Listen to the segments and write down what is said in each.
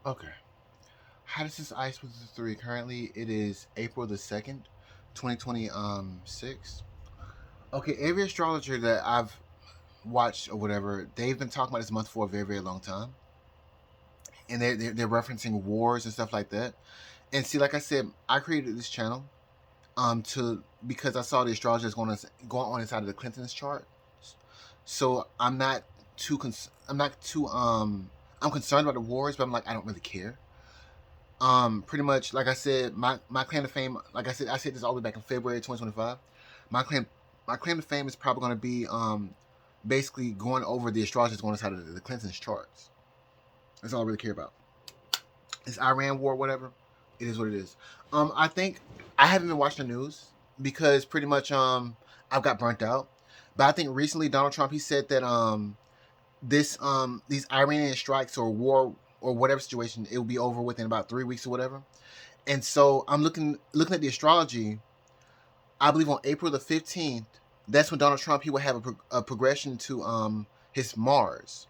Okay. How does this ice with the three? Currently, it is April the 2nd, 2026. Okay, every astrologer that I've watched or whatever, they've been talking about this month for a very, very long time. And they're referencing wars and stuff like that. And see, like I said, I created this channel to because I saw the astrologers going on inside of the Clintons chart. So I'm not too I'm concerned about the wars, but I'm like I don't really care. Pretty much like I said, my claim to fame, like I said this all the way back in February 2025. My claim my claim to fame is probably going to be basically going over the astrologers going inside of the Clintons charts. That's all I really care about. This Iran war, whatever, it is what it is. I think I haven't been watching the news because pretty much I've got burnt out. But I think recently Donald Trump he said that this these Iranian strikes or war or whatever situation it will be over within about 3 weeks or whatever. And so I'm looking at the astrology. I believe on April the 15th, that's when Donald Trump he will have a progression to his Mars.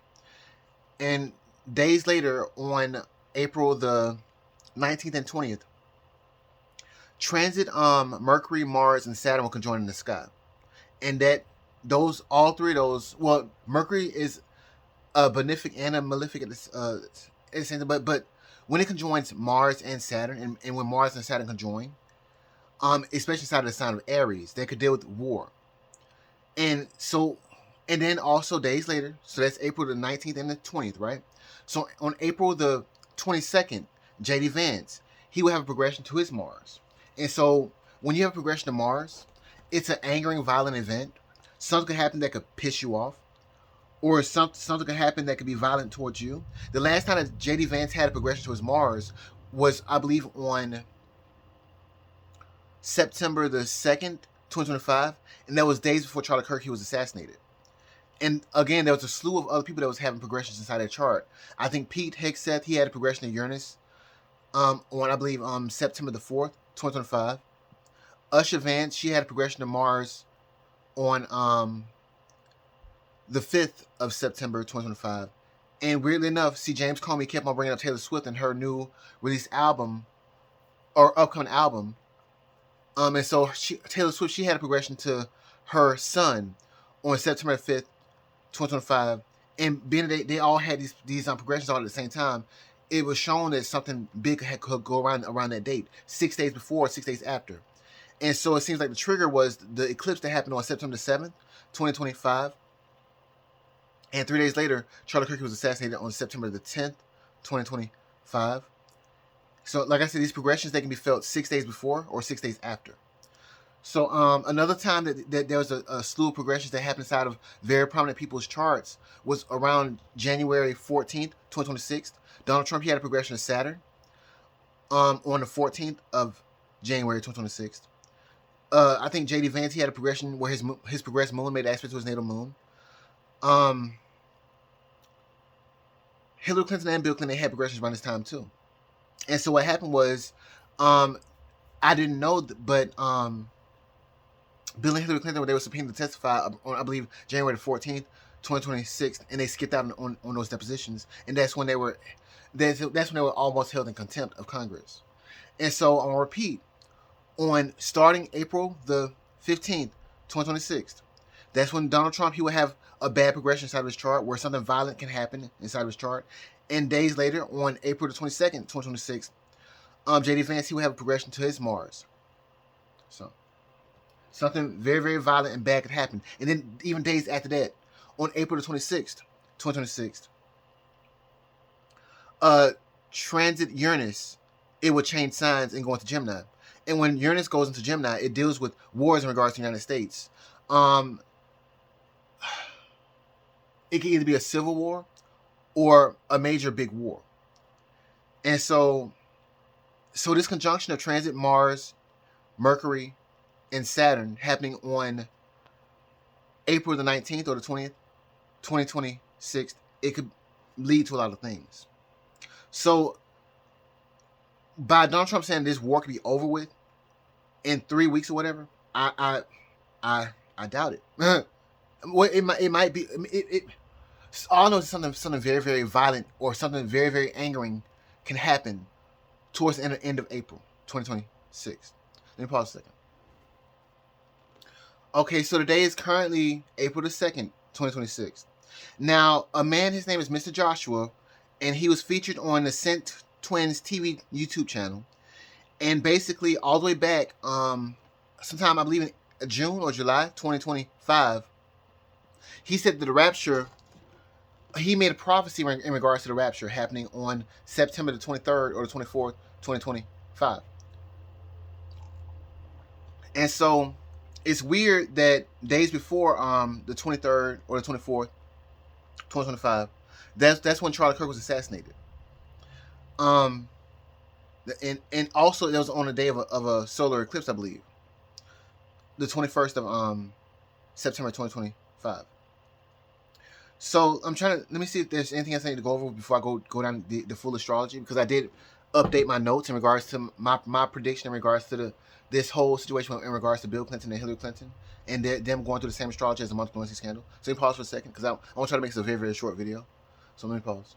And days later on April the 19th and 20th, transit Mercury, Mars, and Saturn will conjoin in the sky. And that those all three of those well, Mercury is a benefic and a malefic at the same time, but when it conjoins Mars and Saturn, and when Mars and Saturn conjoin, especially inside of the sign of Aries, they could deal with war. And so, and then also days later, so that's April the 19th and the 20th, right? So on April the 22nd, JD Vance, he will have a progression to his Mars. And so when you have a progression to Mars, it's an angering, violent event. Something could happen that could piss you off, or something could happen that could be violent towards you. The last time that JD Vance had a progression to his Mars was, I believe, on September the 2nd, 2025, and that was days before Charlie Kirk he was assassinated. And again, there was a slew of other people that was having progressions inside that chart. I think Pete Hegseth, he had a progression to Uranus on, I believe, September the 4th, 2025. Usher Vance, she had a progression to Mars on the 5th of September 2025. And weirdly enough, see, James Comey kept on bringing up Taylor Swift and her new released album or upcoming album. And so Taylor Swift, she had a progression to her son on September 5th, 2025. And being they all had these progressions all at the same time, it was shown that something big could go around that date, 6 days before, 6 days after. And so it seems like the trigger was the eclipse that happened on September 7th, 2025. And 3 days later, Charlie Kirk was assassinated on September the 10th, 2025. So, like I said, these progressions, they can be felt 6 days before or 6 days after. So, another time that there was a slew of progressions that happened inside of very prominent people's charts was around January 14th, 2026. Donald Trump, he had a progression of Saturn on the 14th of January 2026. I think JD Vance, he had a progression where his progressed moon made aspect to his natal moon. Hillary Clinton and Bill Clinton, they had progressions around this time too. And so what happened was, I didn't know, but Bill and Hillary Clinton, when they were subpoenaed to testify on, I believe, January the 14th, 2026, and they skipped out on those depositions, and that's when they were almost held in contempt of Congress. And so on repeat, on starting April the 15th, 2026, that's when Donald Trump, he will have a bad progression inside of his chart where something violent can happen inside of his chart. And days later, on April the 22nd, 2026, JD Vance, he will have a progression to his Mars. So something very, very violent and bad could happen. And then even days after that, on April the 26th, 2026, transit Uranus, it will change signs and go into Gemini. And when Uranus goes into Gemini, it deals with wars in regards to the United States. It can either be a civil war or a major big war. And so this conjunction of transit Mars, Mercury, and Saturn happening on April the 19th or the 20th, 2026, it could lead to a lot of things. So by Donald Trump saying this war could be over with in 3 weeks or whatever, I doubt it. Well, it might be. All I know is something very, very violent or something very, very angering can happen towards the end of April 2026. Let me pause a second. Okay, so today is currently April the 2nd, 2026. Now, a man, his name is Mr. Joshua, and he was featured on the Sent Twins TV YouTube channel. And basically, all the way back, sometime I believe in June or July 2025, he said that the rapture, he made a prophecy in regards to the rapture happening on September the 23rd or the 24th, 2025. And so it's weird that days before the 23rd or the 24th, 2025, that's when Charlie Kirk was assassinated. And also that was on the day of a solar eclipse, I believe, the 21st of September 2025. So I'm trying to let me see if there's anything else I need to go over before I go down the full astrology, because I did update my notes in regards to my prediction in regards to this whole situation in regards to Bill Clinton and Hillary Clinton and them going through the same astrology as the Monica Lewinsky scandal. So let me pause for a second because I want to try to make this a very, very short video. So let me pause.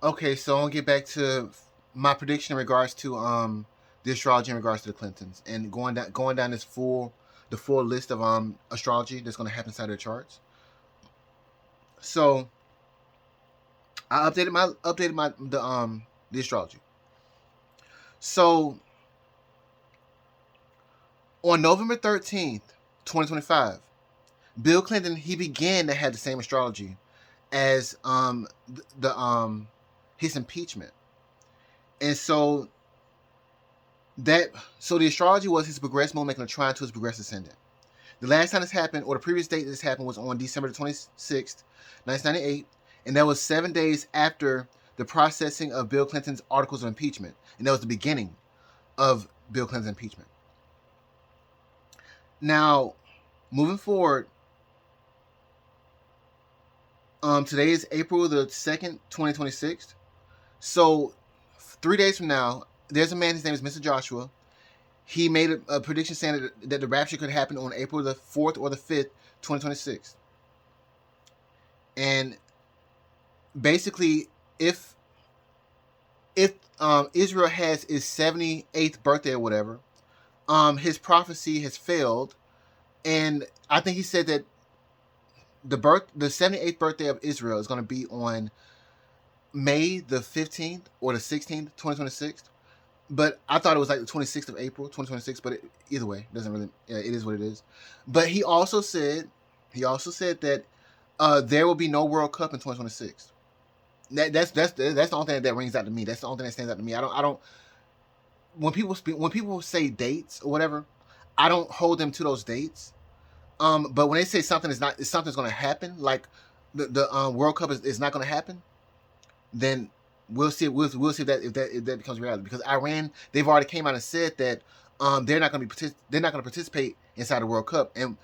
Okay, so I'll get back to my prediction in regards to the astrology in regards to the Clintons and going down the full list of astrology that's going to happen inside their charts. So I updated the astrology. So on November 13th, 2025, Bill Clinton, he began to have the same astrology as his impeachment. And so the astrology was his progressed moon making a trine to his progressed ascendant. The last time this happened, or the previous date this happened, was on December 26th, 1998, and that was 7 days after the processing of Bill Clinton's articles of impeachment, and that was the beginning of Bill Clinton's impeachment. Now, moving forward, today is April the 2nd, 2026. So 3 days from now, there's a man, his name is Mr. Joshua. He made a prediction saying that the rapture could happen on April the 4th or the 5th, 2026. And basically, if Israel has his 78th birthday or whatever, his prophecy has failed. And I think he said that the 78th birthday of Israel is going to be on May the 15th or the 16th, 2026. But I thought it was like the 26th of April, 2026. But either way, it doesn't really. It is what it is. But he also said that there will be no World Cup in 2026. That's the only thing that rings out to me. That's the only thing that stands out to me. I don't. When people say dates or whatever, I don't hold them to those dates. But when they say something's going to happen, like the World Cup is not going to happen, then we'll see if that becomes reality. Because Iran, they've already came out and said that they're not going to participate inside the World Cup, and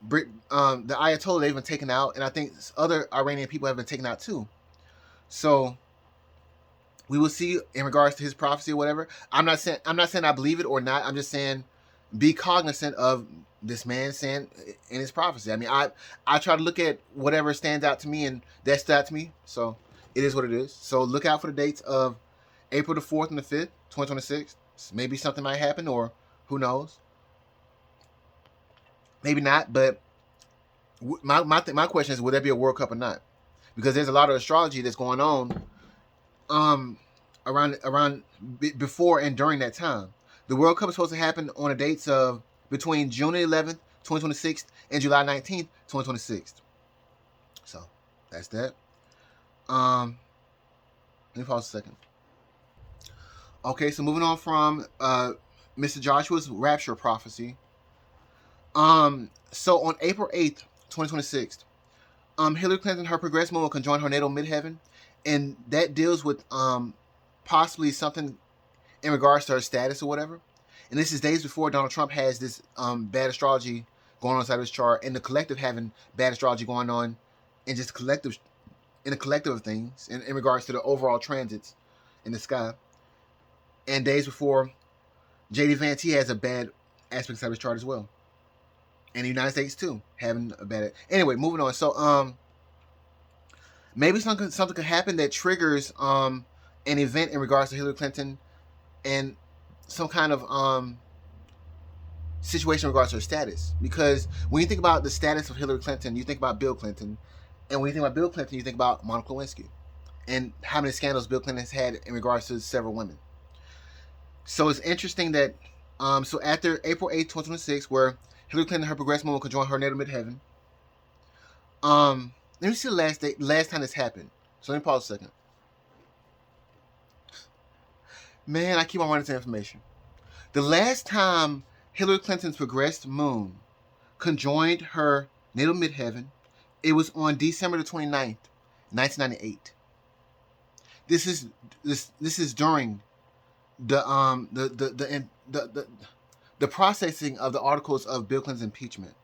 the Ayatollah, they've been taken out, and I think other Iranian people have been taken out too. So we will see in regards to his prophecy or whatever. I'm not saying I believe it or not. I'm just saying be cognizant of this man saying in his prophecy. I mean, I try to look at whatever stands out to me, and that stood out to me. So it is what it is. So look out for the dates of April the 4th and the 5th, 2026. Maybe something might happen, or who knows? Maybe not. But my question is, will there be a World Cup or not? Because there's a lot of astrology that's going on around before and during that time. The World Cup is supposed to happen on the dates of between June 11th, 2026 and July 19th, 2026. So that's that. Let me pause a second. Okay, so moving on from Mr. Joshua's rapture prophecy. So on April 8th, 2026, Hillary Clinton, her progressed moon will conjoin her natal midheaven, and that deals with possibly something in regards to her status or whatever. And this is days before Donald Trump has this bad astrology going on inside of his chart, and the collective having bad astrology going on, and just in the collective of things in regards to the overall transits in the sky. And days before J.D. Vance, he has a bad aspect inside of his chart as well. And the United States too, having a bad. Anyway, moving on. So maybe something could happen that triggers an event in regards to Hillary Clinton and some kind of situation in regards to her status. Because when you think about the status of Hillary Clinton, you think about Bill Clinton, and when you think about Bill Clinton, you think about Monica Lewinsky and how many scandals Bill Clinton has had in regards to several women. So it's interesting that so after April 8th, 2026, where Hillary Clinton and her progressive movement could join her native midheaven. Let me see the last time this happened. So let me pause a second. Man, I keep on running to information. The last time Hillary Clinton's progressed moon conjoined her natal midheaven, it was on December the 29th, 1998. This is during the processing of the articles of Bill Clinton's impeachment.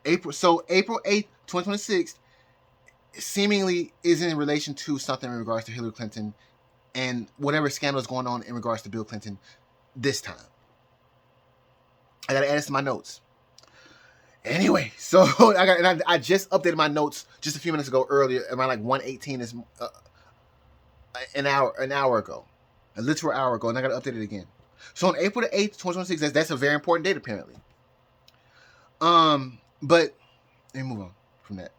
April 8th, 2026 seemingly is in relation to something in regards to Hillary Clinton and whatever scandal is going on in regards to Bill Clinton this time. I gotta add this to my notes. Anyway, so I just updated my notes just a few minutes ago earlier, around like 1:18 is an hour ago, a literal hour ago, and I gotta update it again. So on April the 8th, 2026, that's a very important date apparently. But let me move on from that.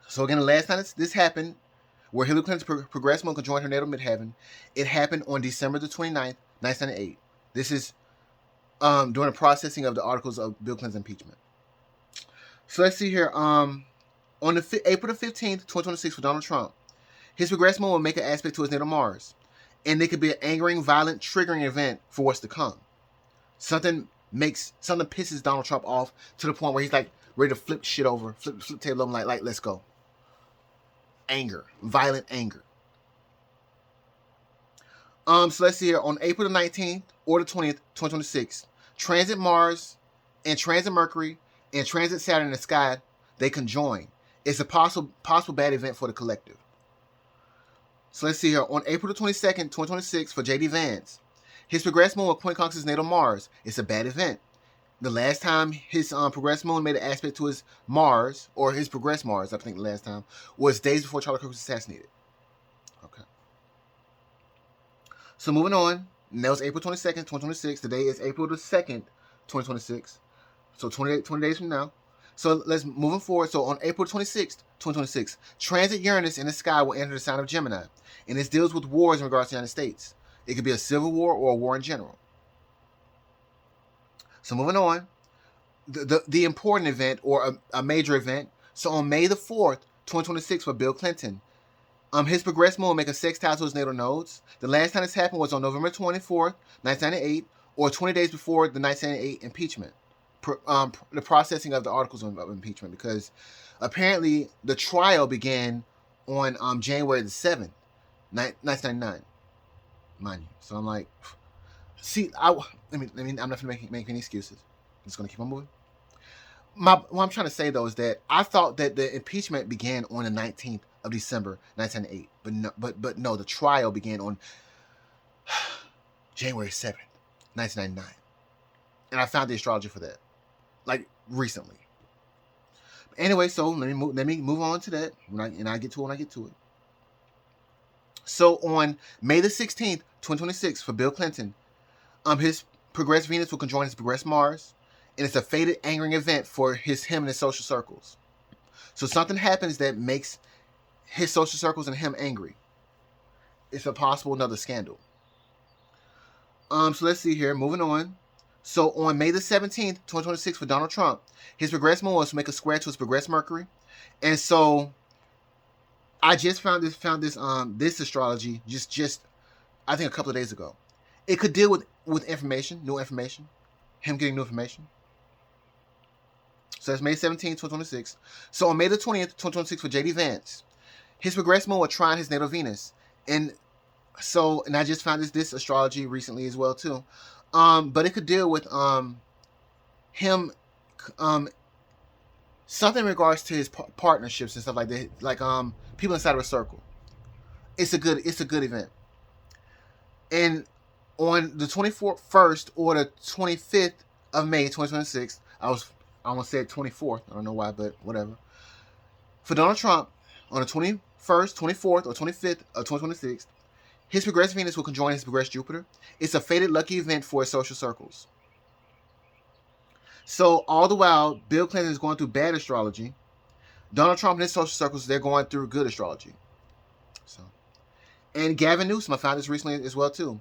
So again, the last time this happened, where Hillary Clinton's progressive moon could join her natal midheaven, it happened on December the 29th, 1998. This is during the processing of the articles of Bill Clinton's impeachment. So let's see here. On April the 15th, 2026, for Donald Trump, his progressive moon will make an aspect to his natal Mars, and it could be an angering, violent, triggering event for what's to come. Something pisses Donald Trump off to the point where he's like ready to flip shit over, flip table over, like let's go. Anger, violent anger. So let's see here. On April the 19th or the 20th, 2026, transit Mars and transit Mercury and transit Saturn in the sky, they conjoin. It's a possible bad event for the collective. So let's see here. On April the 22nd, 2026, for J.D. Vance, his progressed moon will point conquer his natal Mars. It's a bad event. The last time his progressed moon made an aspect to his Mars, or his progressed Mars, I think the last time, was days before Charlie Kirk was assassinated. Okay. So moving on, and that was April 22nd, 2026. Today is April the 2nd, 2026. So 20 days from now. So let's moving forward. So on April 26th, 2026, transit Uranus in the sky will enter the sign of Gemini. And this deals with wars in regards to the United States. It could be a civil war or a war in general. So moving on, the important event or a major event. So on May the 4th, 2026, for Bill Clinton, his progressed moon will make a sextile to his natal nodes. The last time this happened was on November 24th, 1998, or 20 days before the 1998 impeachment, the processing of the articles of impeachment, because apparently the trial began on January the 7th, 1999, mind you. So I'm like, see, I'm not going to make any excuses. I'm just going to keep on moving. What I'm trying to say, though, is that I thought that the impeachment began on the 19th of December, 1998. But no, the trial began on January 7th, 1999. And I found the astrology for that, like, recently. Anyway, so let me move on to that, and I get to it when I get to it. So on May the 16th, 2026, for Bill Clinton, his progressed Venus will conjoin his progressed Mars, and it's a fated angering event for him and his social circles. So something happens that makes his social circles and him angry. It's a possible another scandal. So let's see here. Moving on. So on May the 17th, 2026, for Donald Trump, his progressed moon will make a square to his progressed Mercury, and so I just found this astrology just I think a couple of days ago. It could deal with information, new information, him getting new information. So that's May 17th, 2026. So on May the 20th, 2026, for J.D. Vance, his progressed moon will trine his natal Venus. And I just found this astrology recently as well too. But it could deal with him something in regards to his partnerships and stuff like that, like people inside of a circle. It's a good event. And on the 21st or the 25th of May 2026, I almost said 24th. I don't know why, but whatever. For Donald Trump, on the 21st 1st, 24th, or 25th of 2026, his progressed Venus will conjoin his progressed Jupiter. It's a fated lucky event for his social circles. So all the while, Bill Clinton is going through bad astrology. Donald Trump and his social circles, they're going through good astrology. So, and Gavin Newsom, I found this recently as well too.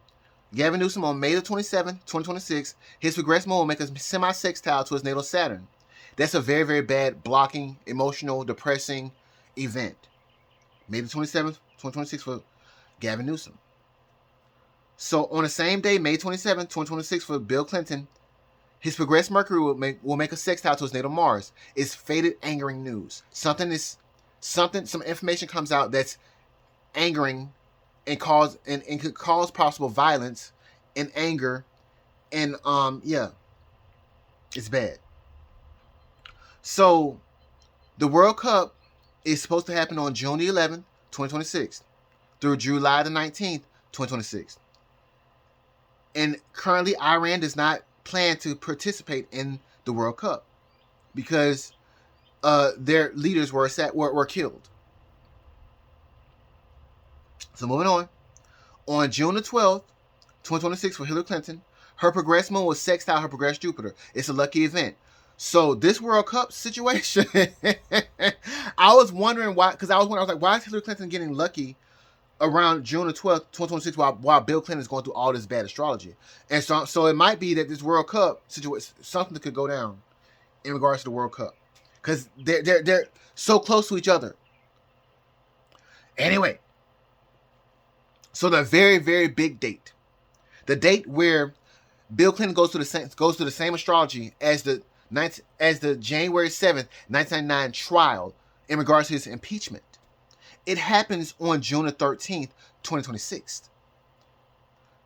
Gavin Newsom on May the 27th, 2026, his progressed moon will make a semi-sextile to his natal Saturn. That's a very, very bad blocking, emotional, depressing event. May the 27th, 2026 for Gavin Newsom. So on the same day, May 27th, 2026 for Bill Clinton, his progressed Mercury will make a sextile to his natal Mars. It's fated, angering news. Some information comes out that's angering and could cause possible violence and anger, and yeah, it's bad. So the World Cup is supposed to happen on June the 11th, 2026 through July the 19th, 2026. And currently Iran does not plan to participate in the World Cup because their leaders were killed. So moving on. On June the 12th, 2026 for Hillary Clinton, her progressed moon was sextile her progressed Jupiter. It's a lucky event. So this World Cup situation, I was wondering why, because I was like, why is Hillary Clinton getting lucky around June the 12th, 2026, while Bill Clinton is going through all this bad astrology? And so it might be that this World Cup situation, something could go down in regards to the World Cup, because they're so close to each other. Anyway, so the very, very big date, the date where Bill Clinton goes to the same astrology as the January 7th, 1999 trial in regards to his impeachment. It happens on June the 13th, 2026.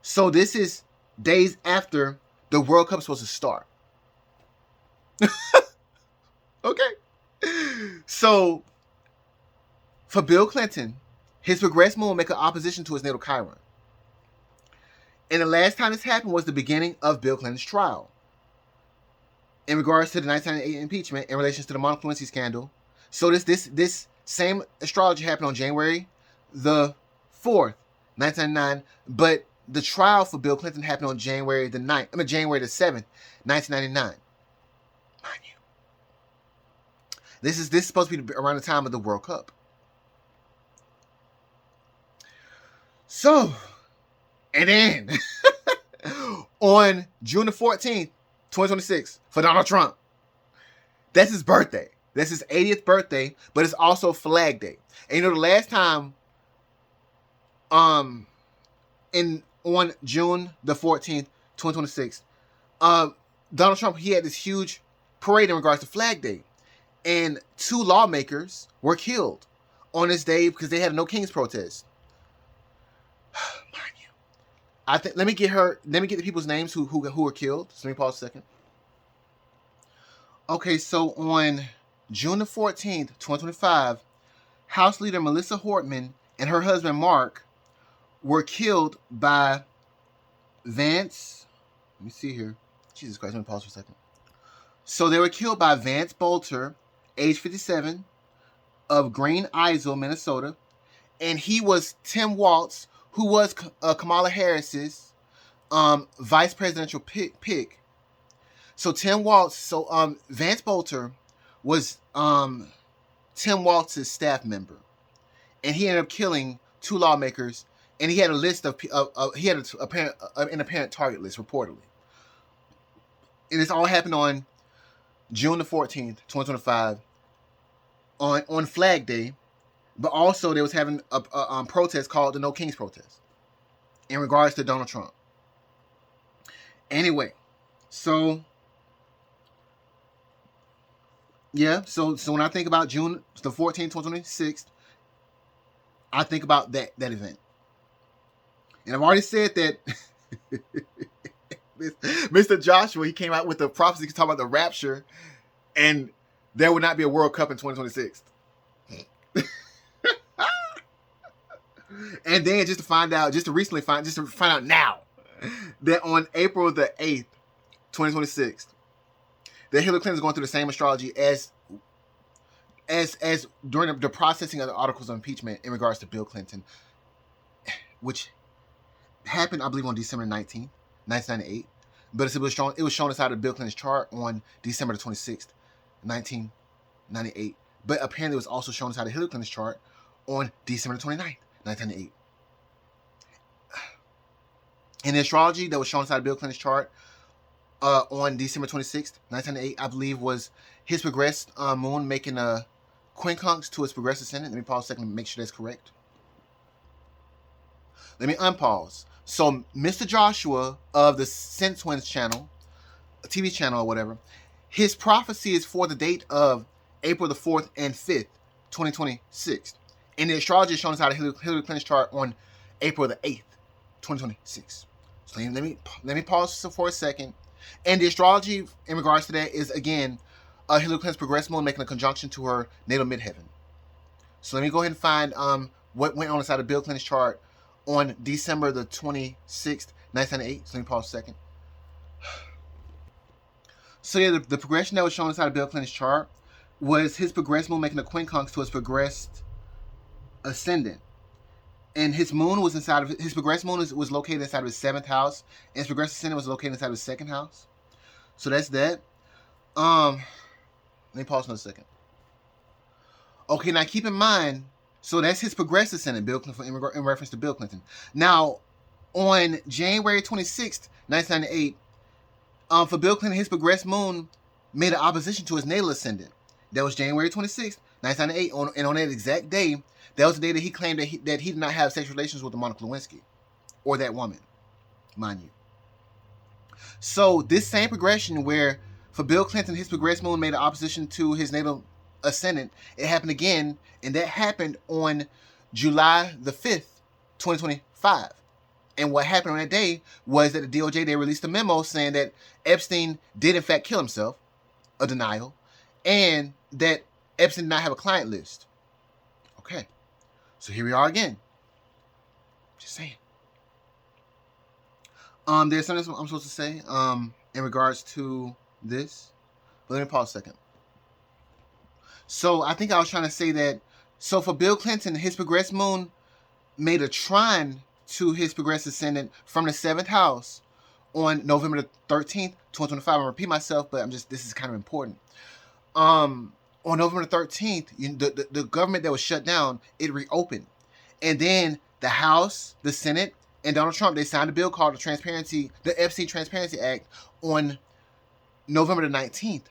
So this is days after the World Cup is supposed to start. Okay. So for Bill Clinton, his progressed moon will make an opposition to his natal Chiron. And the last time this happened was the beginning of Bill Clinton's trial in regards to the 1998 impeachment in relation to the Monica Lewinsky scandal. So this same astrology happened on January the 4th, 1999, but the trial for Bill Clinton happened on January the 7th, 1999. Mind you. This is supposed to be around the time of the World Cup. So, and then on June the 14th, 2026, for Donald Trump, that's his birthday. That's his 80th birthday, but it's also Flag Day. And you know, the last time on June the 14th, 2026, Donald Trump, he had this huge parade in regards to Flag Day. And 2 lawmakers were killed on this day because they had a No Kings protest. Mind you. I think let me get the people's names who were killed. So let me pause a second. Okay, so on June the 14th, 2025, House Leader Melissa Hortman and her husband Mark were killed by Vance. Let me see here. Jesus Christ, let me pause for a second. So they were killed by Vance Bolter, age 57, of Green Isle, Minnesota. And he was Tim Walz, who was Kamala Harris's vice presidential pick. So Tim Walz, Vance Bolter was Tim Walz's staff member, and he ended up killing 2 lawmakers. And he had a list of he had an apparent target list reportedly. And this all happened on June the 14th, 2025, on Flag Day. But also they was having a protest called the No Kings protest in regards to Donald Trump. Anyway, so yeah, so when I think about June the 14th, 2026, I think about that event. And I've already said that Mr. Joshua, he came out with the prophecy talking about the rapture, and there would not be a World Cup in 2026. And then just to find out now that on April the 8th, 2026, that Hillary Clinton is going through the same astrology as as during the processing of the articles of impeachment in regards to Bill Clinton, which happened, I believe, on December 19th, 1998. But it was shown inside of Bill Clinton's chart on December the 26th, 1998. But apparently it was also shown inside of Hillary Clinton's chart on December the 29th, 1998. In the astrology that was shown inside of Bill Clinton's chart on December 26th, 1998, I believe, was his progressed moon making a quincunx to his progressed ascendant. Let me pause a second to make sure that's correct. Let me unpause. So Mr. Joshua of the Sin Twins channel, a TV channel or whatever, his prophecy is for the date of April the 4th and 5th, 2026. And the astrology is shown inside of Hillary Clinton's chart on April the 8th, 2026. So let me pause for a second. And the astrology in regards to that is, again, Hillary Clinton's progressed moon making a conjunction to her natal midheaven. So let me go ahead and find what went on inside of Bill Clinton's chart on December the 26th, 1998. So let me pause a second. So yeah, the progression that was shown inside of Bill Clinton's chart was his progressed moon making a quincunx to his progressed ascendant. And his moon was inside of his progressed moon was located inside of his 7th house, and his progressed ascendant was located inside of his 2nd house. So that's that. Let me pause for a second. Okay, now keep in mind, so that's his progressed ascendant, Bill Clinton, in reference to Bill Clinton. Now, on January 26th, 1998, for Bill Clinton, his progressed moon made an opposition to his natal ascendant. That was January 26th, 1998, and on that exact day, that was the day that he claimed that he did not have sexual relations with Monica Lewinsky, or that woman, mind you. So this same progression where for Bill Clinton, his progressed moon made an opposition to his natal ascendant, it happened again, and that happened on July the 5th, 2025. And what happened on that day was that the DOJ, they released a memo saying that Epstein did in fact kill himself, a denial, and that Epstein did not have a client list. Okay, so here we are again. Just saying. There's something I'm supposed to say in regards to this, but let me pause a second. So I think I was trying to say that, so for Bill Clinton, his progressed moon made a trine to his progressed ascendant from the 7th house on November the 13th, 2025. I'm gonna repeat myself, but this is kind of important. On November the 13th, the government that was shut down, it reopened. And then the House, the Senate, and Donald Trump, they signed a bill called the Epstein Transparency Act on November the 19th,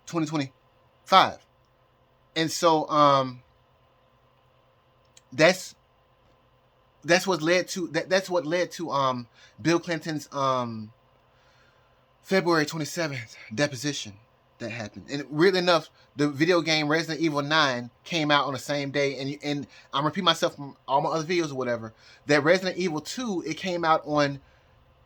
2025. And so that's what led to Bill Clinton's February 27th deposition that happened. And weirdly enough, the video game Resident Evil 9 came out on the same day, and I'm repeating myself from all my other videos or whatever, that Resident Evil 2, it came out on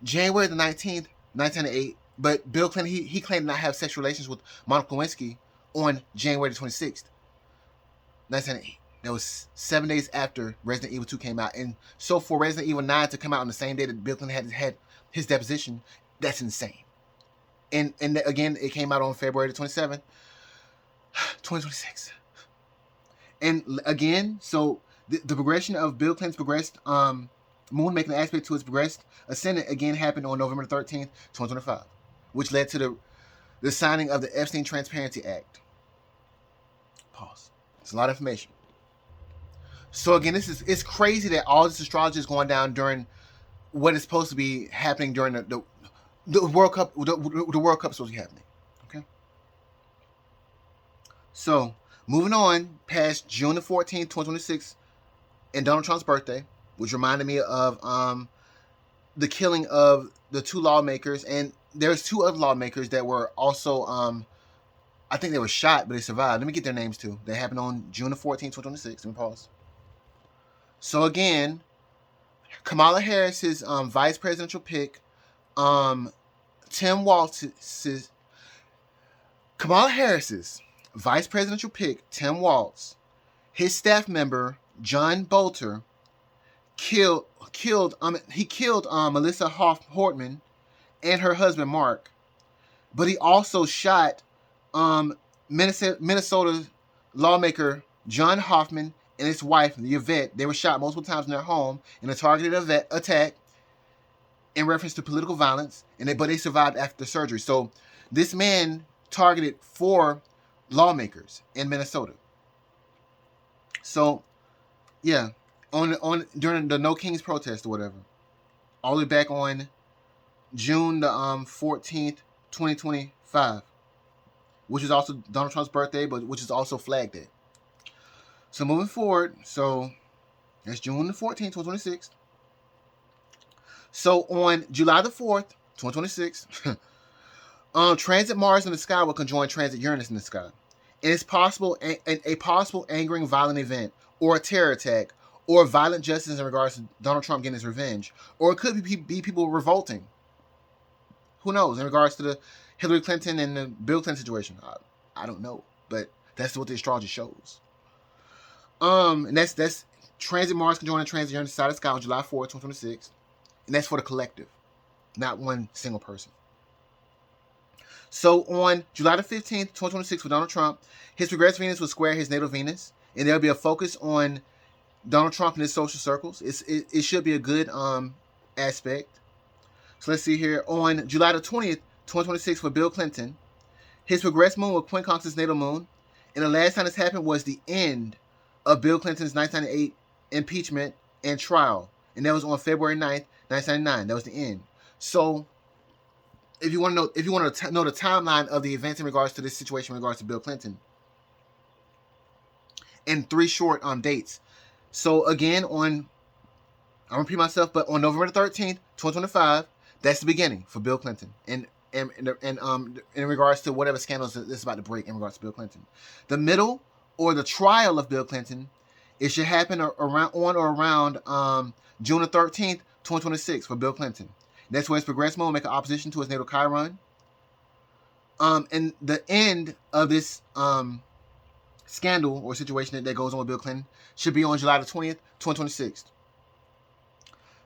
January the 19th, 1998, but Bill Clinton, he claimed not to have sexual relations with Monica Lewinsky on January the 26th, 1998. That was 7 days after Resident Evil 2 came out. And so for Resident Evil 9 to come out on the same day that Bill Clinton had his deposition, that's insane. And again, it came out on February the 27th, 2026. And again, so the progression of Bill Clinton's progressed moon making an aspect to his progressed ascendant again happened on November 13th, 2025, which led to the signing of the Epstein Transparency Act. Pause. It's a lot of information. So again, it's crazy that all this astrology is going down during what is supposed to be happening during the World Cup. The World Cup is supposed to be happening. Okay. So moving on past June the 14th, 2026, and Donald Trump's birthday, which reminded me of the killing of the 2 lawmakers, and there's 2 other lawmakers that were also I think they were shot, but they survived. Let me get their names too. They happened on June the 14th, 2026. Let me pause. So again, Kamala Harris's vice presidential pick, Kamala Harris's vice presidential pick, Tim Walz, his staff member John Bolter killed Melissa Hortman and her husband Mark, but he also shot Minnesota lawmaker John Hoffman and his wife, Yvette, they were shot multiple times in their home in a targeted attack in reference to political violence, but they survived after surgery. So this man targeted 4 lawmakers in Minnesota. So yeah, on during the No Kings protest or whatever, all the way back on June the 14th, 2025, which is also Donald Trump's birthday, but which is also Flag Day. So moving forward, so that's June the 14th, 2026. So on July the 4th, 2026, transit Mars in the sky will conjoin transit Uranus in the sky. And it's possible a possible angering violent event or a terror attack or violent justice in regards to Donald Trump getting his revenge. Or it could be people revolting. Who knows? In regards to the Hillary Clinton and the Bill Clinton situation. I don't know. But that's what the astrology shows. And that's transit Mars conjoining transit Uranus side of the sky on July 4th, 2026. And that's for the collective, not one single person. So on July the 15th, 2026 for Donald Trump, his progressive Venus will square his natal Venus. And there'll be a focus on Donald Trump and his social circles. It should be a good aspect. So let's see here. On July the 20th, 2026 for Bill Clinton, his progressed moon will quincunx his natal moon. And the last time this happened was the end of Bill Clinton's 1998 impeachment and trial. And that was on February 9th, 1999. That was the end. So if you want to know the timeline of the events in regards to this situation in regards to Bill Clinton, in 3 short dates. So again, I'm gonna repeat myself, but on November the 13th, 2025, that's the beginning for Bill Clinton, and in regards to whatever scandals that's about to break in regards to Bill Clinton. The middle or the trial of Bill Clinton, it should happen around June the 13th, 2026 for Bill Clinton. That's where his progressed moon will make an opposition to his natal Chiron. And the end of this scandal or situation that goes on with Bill Clinton should be on July the 20th, 2026.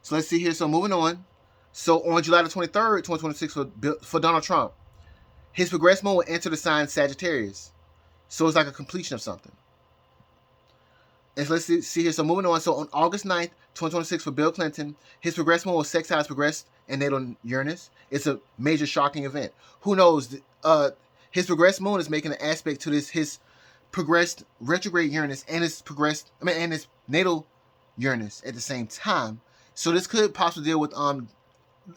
So let's see here. So moving on. So on July the 23rd, 2026 for Donald Trump, his progressed moon will enter the sign Sagittarius. So it's like a completion of something. And so let's see here. So moving on. So on August 9th, 2026 for Bill Clinton, his progressed moon will sextile his progressed and natal Uranus. It's a major shocking event. Who knows? His progressed moon is making an aspect to his progressed retrograde Uranus and his natal Uranus at the same time. So this could possibly deal with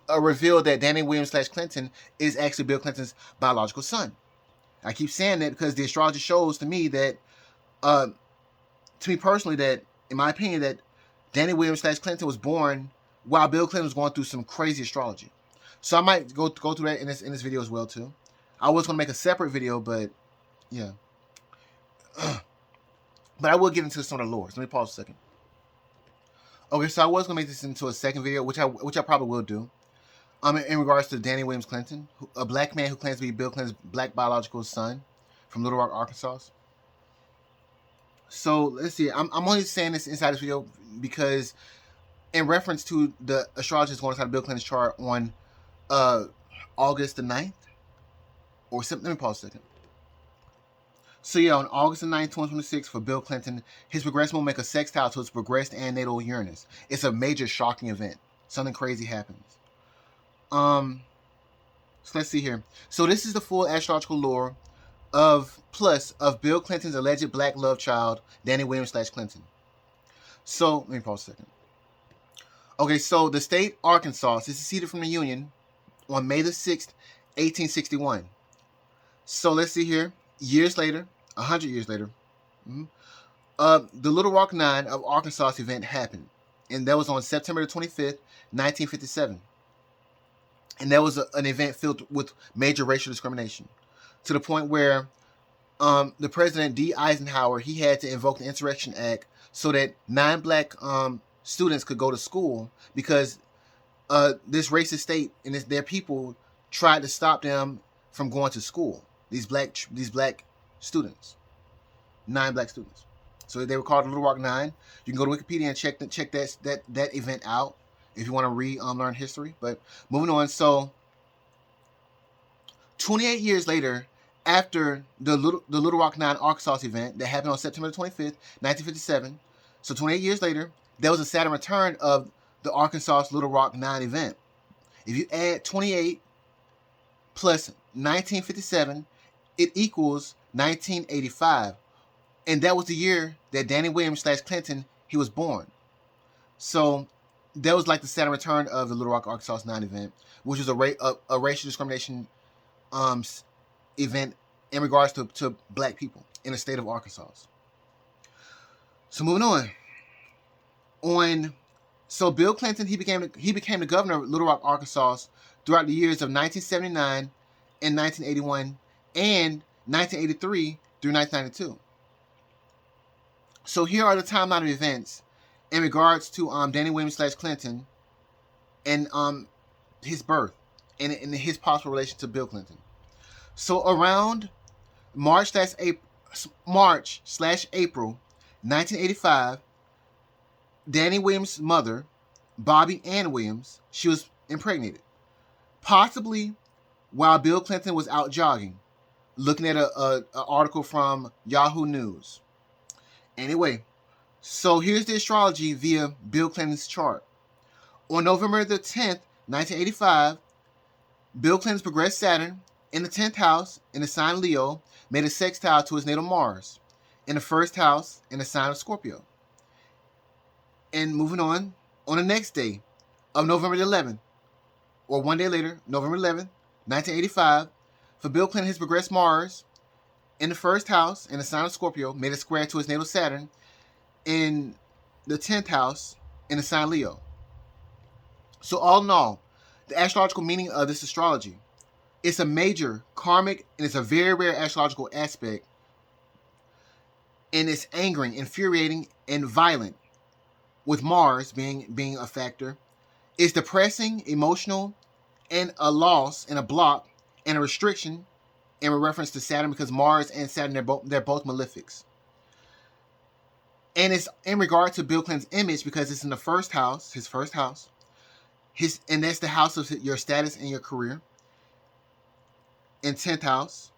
a reveal that Danny Williams / Clinton is actually Bill Clinton's biological son. I keep saying that because the astrology shows to me that, to me personally, that in my opinion, that Danny Williams / Clinton was born while Bill Clinton was going through some crazy astrology. So I might go through that in this video as well too. I was going to make a separate video, but yeah. But I will get into some of the lore. So let me pause a second. Okay, so I was going to make this into a second video, which I probably will do. In regards to Danny Williams Clinton, a black man who claims to be Bill Clinton's black biological son from Little Rock, Arkansas. So let's see. I'm only saying this inside this video because in reference to the astrologist going inside Bill Clinton's chart on August the 9th or something. Let me pause a second. So yeah, on August the 9th, 2026 for Bill Clinton, his progressed moon will make a sextile to his progressed and natal Uranus. It's a major shocking event. Something crazy happens. So let's see here. So this is the full astrological lore of Bill Clinton's alleged black love child, Danny Williams / Clinton. So let me pause a second. Okay, so the state Arkansas is seceded from the Union on May the 6th, 1861. So let's see here. Years later, 100 years later, the Little Rock 9 of Arkansas event happened. And that was on September the 25th, 1957. And that was an event filled with major racial discrimination. To the point where the President D. Eisenhower, he had to invoke the Insurrection Act so that 9 black students could go to school because this racist state and their people tried to stop them from going to school. These black students, 9 black students. So they were called the Little Rock 9. You can go to Wikipedia and check that event out if you want to learn history. But moving on, so 28 years later, after the Little Rock 9 Arkansas event that happened on September 25th, 1957, so 28 years later, there was a Saturn return of the Arkansas Little Rock 9 event. If you add 28 plus 1957, it equals 1985. And that was the year that Danny Williams / Clinton, he was born. So that was like the Saturn return of the Little Rock, Arkansas 9 event, which was a racial discrimination event in regards to black people in the state of Arkansas. So moving on. So Bill Clinton, he became the governor of Little Rock, Arkansas throughout the years of 1979 and 1981 and 1983 through 1992. So here are the timeline of events in regards to Danny Williams / Clinton and his birth and his possible relation to Bill Clinton. So around March/April 1985, Danny Williams' mother, Bobby Ann Williams, she was impregnated, possibly while Bill Clinton was out jogging, looking at an article from Yahoo News. Anyway, so here's the astrology via Bill Clinton's chart. On November the 10th, 1985, Bill Clinton's progressed Saturn in the 10th house in the sign Leo made a sextile to his natal Mars in the 1st house in the sign of Scorpio. And moving on the next day of November the 11th, or one day later, November 11th, 1985, for Bill Clinton, his progressed Mars in the 1st house in the sign of Scorpio made a square to his natal Saturn in the 10th house in the sign Leo. So all in all, the astrological meaning of this astrology, it's a major karmic and it's a very rare astrological aspect, and it's angering, infuriating, and violent, with Mars being a factor. It's depressing, emotional, and a loss and a block and a restriction in reference to Saturn, because Mars and Saturn, they're both malefics. And it's in regard to Bill Clinton's image because it's in the 1st house, his 1st house. And that's the house of your status and your career. In 10th house.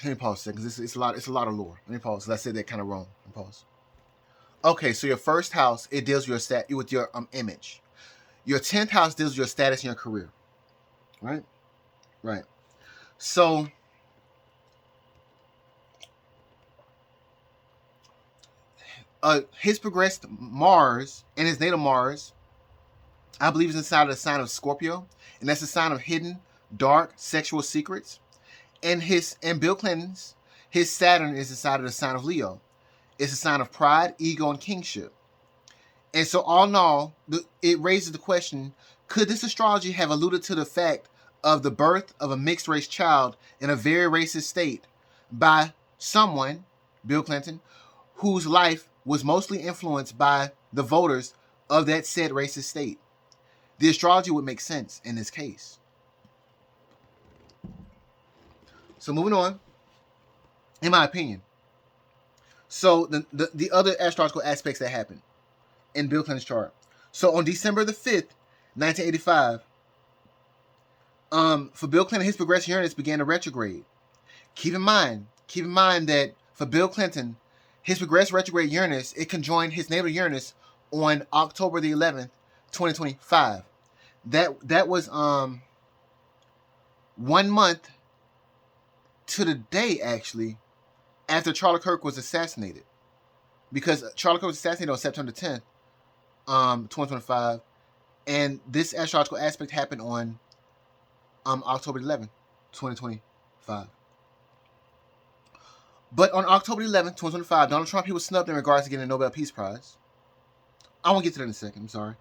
Let me pause a second, because it's a lot of lore. Let me pause, because I said that kind of wrong. Let me pause. Okay, so your 1st house, it deals with your image. Your 10th house deals with your status and your career. Right? Right. So his progressed Mars and his natal Mars, I believe, is inside of the sign of Scorpio, and that's a sign of hidden, dark, sexual secrets. And Bill Clinton's, his Saturn is inside of the sign of Leo. It's a sign of pride, ego, and kingship. And so all in all, it raises the question, could this astrology have alluded to the fact of the birth of a mixed race child in a very racist state by someone, Bill Clinton, whose life was mostly influenced by the voters of that said racist state? The astrology would make sense in this case. So moving on, in my opinion. So the other astrological aspects that happened in Bill Clinton's chart. So on December the 5th, 1985, for Bill Clinton, his progressed Uranus began to retrograde. Keep in mind that for Bill Clinton, his progressed retrograde Uranus, it conjoined his natal Uranus on October the 11th, 2025. That was 1 month to the day, actually, after Charlie Kirk was assassinated. Because Charlie Kirk was assassinated on September 10th, 2025, and this astrological aspect happened on October 11th, 2025. But on October 11th, 2025, Donald Trump, he was snubbed in regards to getting a Nobel Peace Prize. I won't get to that in a second. I'm sorry.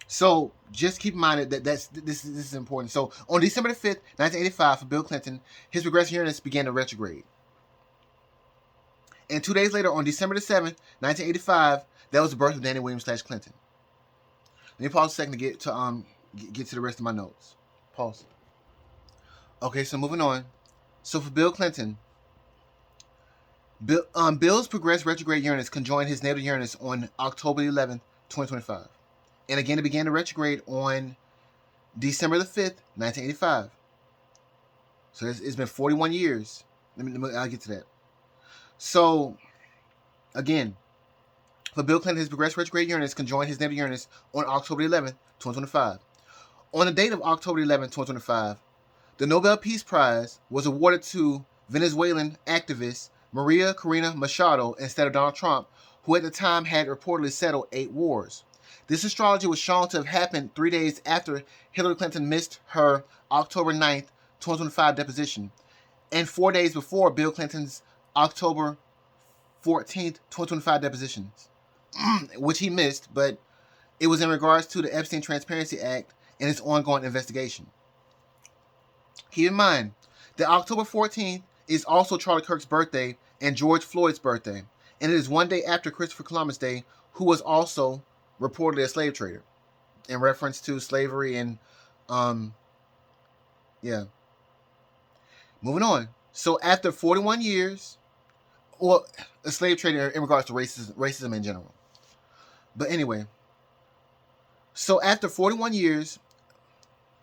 So just keep in mind that this is important. So on December the 5th, 1985, for Bill Clinton, his progressive Uranus began to retrograde. And 2 days later, on December the 7th, 1985, that was the birth of Danny Williams / Clinton. Let me pause a second to get to the rest of my notes. Pause. Okay, so moving on. So for Bill Clinton, Bill's progressed retrograde Uranus conjoined his natal Uranus on October 11th, 2025. And again, it began to retrograde on December the 5th, 1985. So it's been 41 years. I'll get to that. So, again, for Bill Clinton, his progressed retrograde Uranus conjoined his natal Uranus on October 11th, 2025. On the date of October 11th, 2025, the Nobel Peace Prize was awarded to Venezuelan activist Maria Corina Machado instead of Donald Trump, who at the time had reportedly settled 8 wars. This astrology was shown to have happened 3 days after Hillary Clinton missed her October 9th, 2025 deposition, and 4 days before Bill Clinton's October 14th, 2025 depositions, which he missed, but it was in regards to the Epstein Transparency Act and its ongoing investigation. Keep in mind that October 14th is also Charlie Kirk's birthday and George Floyd's birthday, and it is one day after Christopher Columbus Day, who was also reportedly a slave trader, in reference to slavery and, yeah. Moving on. So after 41 years, well, a slave trader in regards to racism in general. But anyway, so after 41 years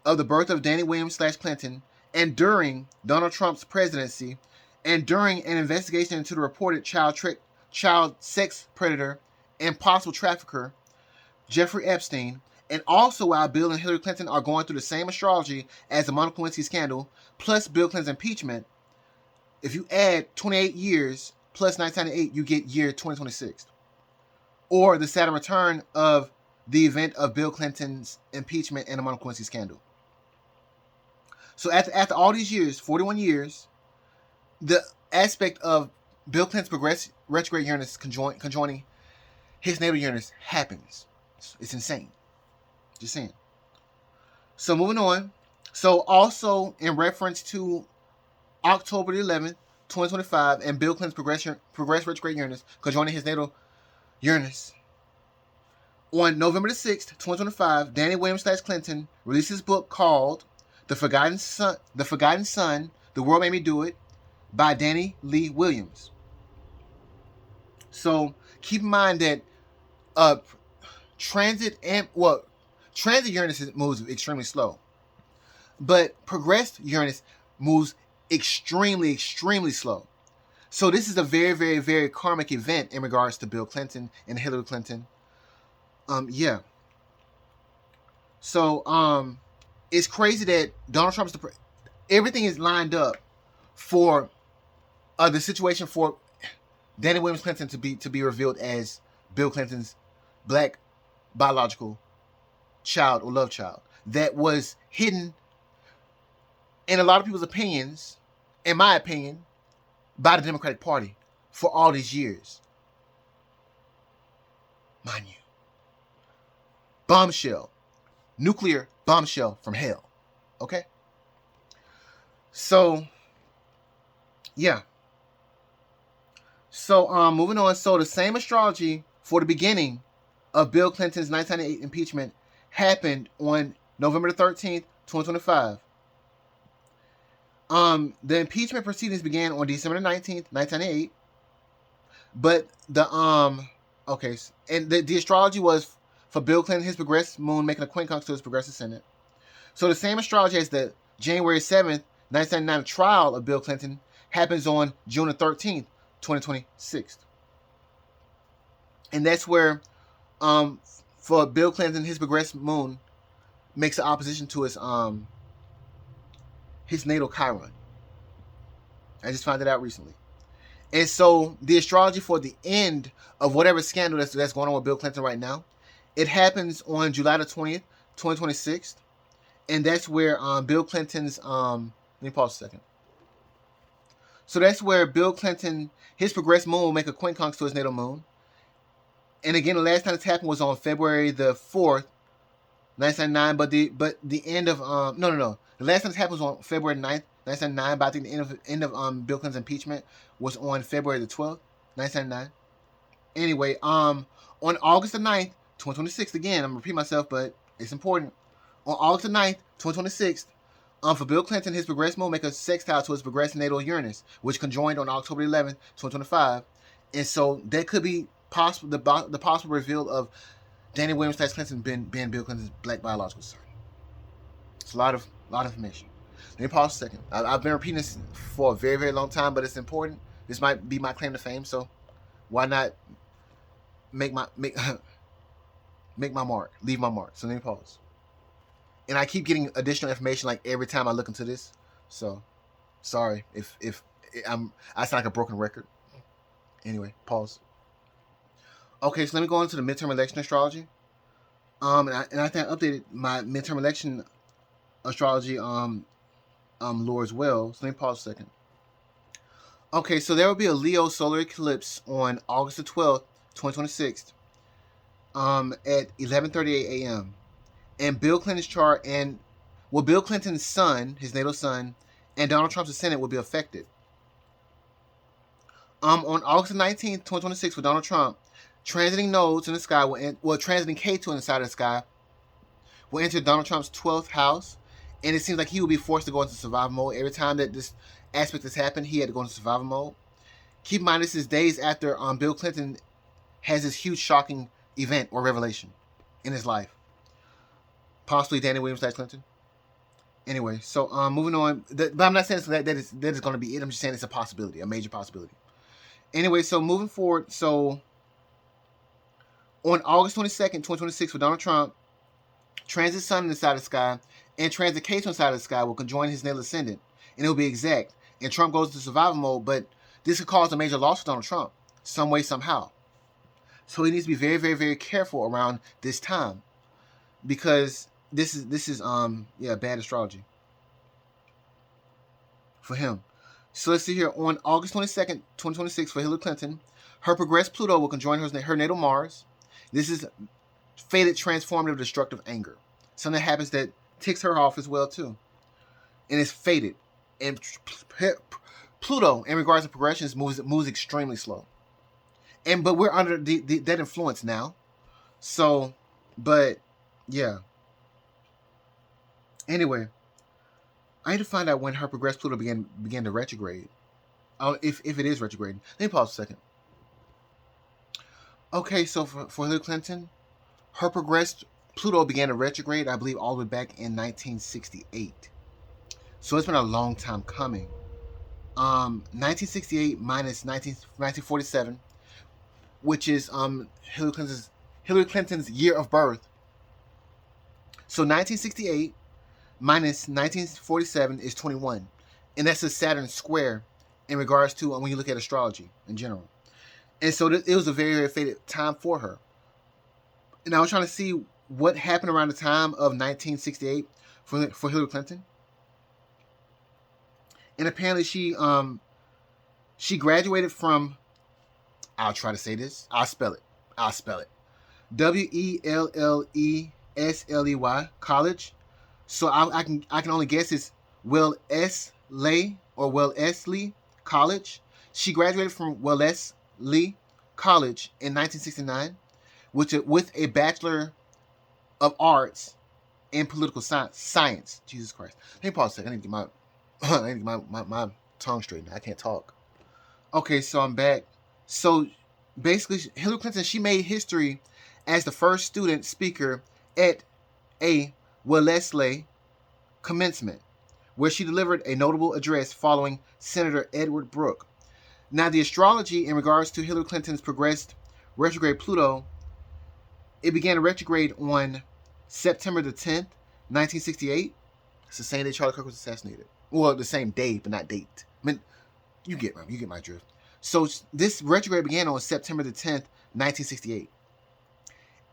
of the birth of Danny Williams / Clinton, and during Donald Trump's presidency, and during an investigation into the reported child sex predator and possible trafficker, Jeffrey Epstein, and also while Bill and Hillary Clinton are going through the same astrology as the Monica Lewinsky scandal, plus Bill Clinton's impeachment, if you add 28 years plus 1998, you get year 2026. Or the Saturn return of the event of Bill Clinton's impeachment and the Monica Lewinsky scandal. So after all these years, 41 years, the aspect of Bill Clinton's progressed retrograde Uranus conjoining his natal Uranus happens. It's insane. Just saying. So moving on. So also in reference to October 11th, 2025, and Bill Clinton's progressed retrograde Uranus conjoining his natal Uranus. On November the 6th, 2025, Danny Williams / Clinton released his book called The Forgotten Son, The World Made Me Do It, by Danny Lee Williams. So keep in mind that transit Uranus moves extremely slow, but progressed Uranus moves extremely, extremely slow. So this is a very, very, very karmic event in regards to Bill Clinton and Hillary Clinton. Yeah. So it's crazy that Donald Trump's everything is lined up for the situation for Danny Williams Clinton to be revealed as Bill Clinton's black biological child or love child that was hidden in a lot of people's opinions, in my opinion, by the Democratic Party for all these years. Mind you. Bombshell. Nuclear bombshell from hell. Okay? So, yeah. So, moving on. So, the same astrology for the beginning of Bill Clinton's 1998 impeachment happened on November the 13th, 2025. The impeachment proceedings began on December 19th, 1998. But the astrology was for Bill Clinton, his progressed moon making a quincunx to his progressive ascendant. So the same astrology as the January 7th, 1999 trial of Bill Clinton happens on June the 13th, 2026. And that's where, for Bill Clinton, his progressed moon makes an opposition to his natal Chiron. I just found it out recently. And so the astrology for the end of whatever scandal that's going on with Bill Clinton right now, it happens on July the 20th, 2026. And that's where Bill Clinton's, let me pause a second. So that's where Bill Clinton, his progressed moon will make a quincunx to his natal moon. And again, the last time this happened was on February the 4th, 1999. But the end of, no. The last time this happened was on February 9th, 1999. But I think the end of Bill Clinton's impeachment was on February the 12th, 1999. Anyway, on August the 9th, 2026, again, I'm going to repeat myself, but it's important. On August the 9th, 2026, for Bill Clinton, his progressed moon make a sextile to his progressed natal Uranus, which conjoined on October 11th, 2025. And so that could be possible, the possible reveal of Danny Williams / Clinton being Bill Clinton's black biological son. It's a lot of information. Let me pause a second. I've been repeating this for a very, very long time, but it's important. This might be my claim to fame, so why not make my make make my mark, leave my mark. So let me pause. And I keep getting additional information like every time I look into this. So sorry if I sound like a broken record. Anyway, pause. Okay, so let me go into the midterm election astrology. And I think I updated my midterm election astrology lore as well. So let me pause a second. Okay, so there will be a Leo solar eclipse on August the 12th, 2026, at 11:38 a.m. And Bill Clinton's chart Bill Clinton's sun, his natal sun, and Donald Trump's ascendant will be affected. On August the 19th, 2026, with Donald Trump, transiting nodes in the sky transiting K2 in the side of the sky will enter Donald Trump's 12th house, and it seems like he will be forced to go into survival mode. Every time that this aspect has happened, he had to go into survival mode. Keep in mind, this is days after Bill Clinton has this huge shocking event or revelation in his life. Possibly Danny Williams / Clinton. Anyway, so moving on. But I'm not saying that is going to be it. I'm just saying it's a possibility, a major possibility. Anyway, so moving forward, so on August 22nd, 2026, for Donald Trump, transit sun in the side of the sky and transit K2 on the side of the sky will conjoin his natal ascendant, and it will be exact. And Trump goes into survival mode, but this could cause a major loss for Donald Trump, some way, somehow. So he needs to be very, very, very careful around this time, because this is bad astrology for him. So let's see here. On August 22nd, 2026, for Hillary Clinton, her progressed Pluto will conjoin her natal Mars. This is fated transformative destructive anger. Something that happens that ticks her off as well too. And it's fated. And Pluto, in regards to progressions, moves extremely slow. But we're under that influence now. So, but yeah. Anyway, I need to find out when her progressed Pluto began to retrograde. If it is retrograde. Let me pause a second. Okay, so for Hillary Clinton, her progressed Pluto began to retrograde, I believe, all the way back in 1968. So it's been a long time coming. 1968 minus 1947, which is Hillary Clinton's year of birth. So 1968 minus 1947 is 21, and that's a Saturn square in regards to when you look at astrology in general. And so it was a very, very fated time for her. And I was trying to see what happened around the time of 1968 for Hillary Clinton. And apparently she graduated from, I'll try to say this. I'll spell it. Wellesleigh College. So I can only guess it's Wellesley or Wellesley College. She graduated from Wellesley College in 1969 with a Bachelor of Arts in Political Science. Jesus Christ. Let me pause a second. I need to get my tongue straightened. I can't talk. Okay, so I'm back. So basically, Hillary Clinton, she made history as the first student speaker at a Wellesley commencement, where she delivered a notable address following Senator Edward Brooke. Now, the astrology in regards to Hillary Clinton's progressed retrograde Pluto, it began to retrograde on September the 10th, 1968. It's the same day Charlie Kirk was assassinated. Well, the same day, but not date. I mean, you get my drift. So this retrograde began on September the 10th, 1968.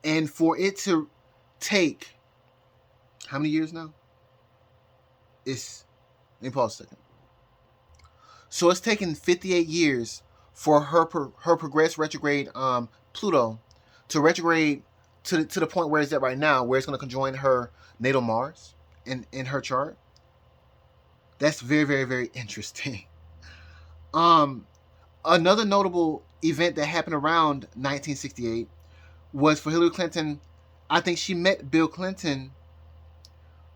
And for it to take, how many years now? Let me pause a second. So it's taken 58 years for her progressed retrograde Pluto to retrograde to the point where it's at right now, where it's going to conjoin her natal Mars in her chart. That's very, very, very interesting. Another notable event that happened around 1968 was for Hillary Clinton. I think she met Bill Clinton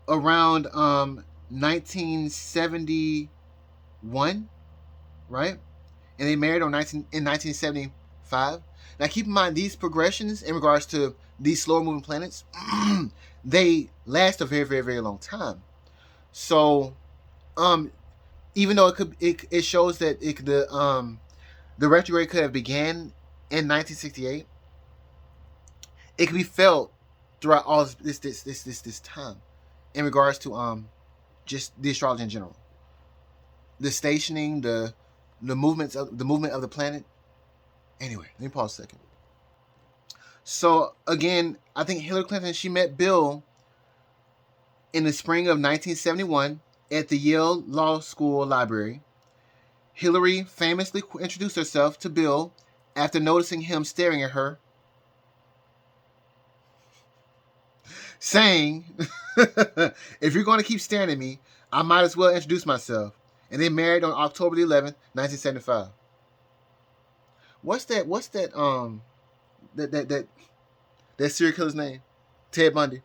around 1971, right? And they married in 1975. Now, keep in mind, these progressions in regards to these slower moving planets, they last a very, very, very long time. So even though it shows that the retrograde could have began in 1968, it can be felt throughout all this time in regards to just the astrology in general, the stationing, the movement of the planet. Anyway, let me pause a second. So again, I think Hillary Clinton, she met Bill in the spring of 1971 at the Yale Law School library. Hillary famously introduced herself to Bill after noticing him staring at her, saying, "If you're going to keep staring at me, I might as well introduce myself." And they married on October the 11th, 1975. What's that serial killer's name? Ted Bundy.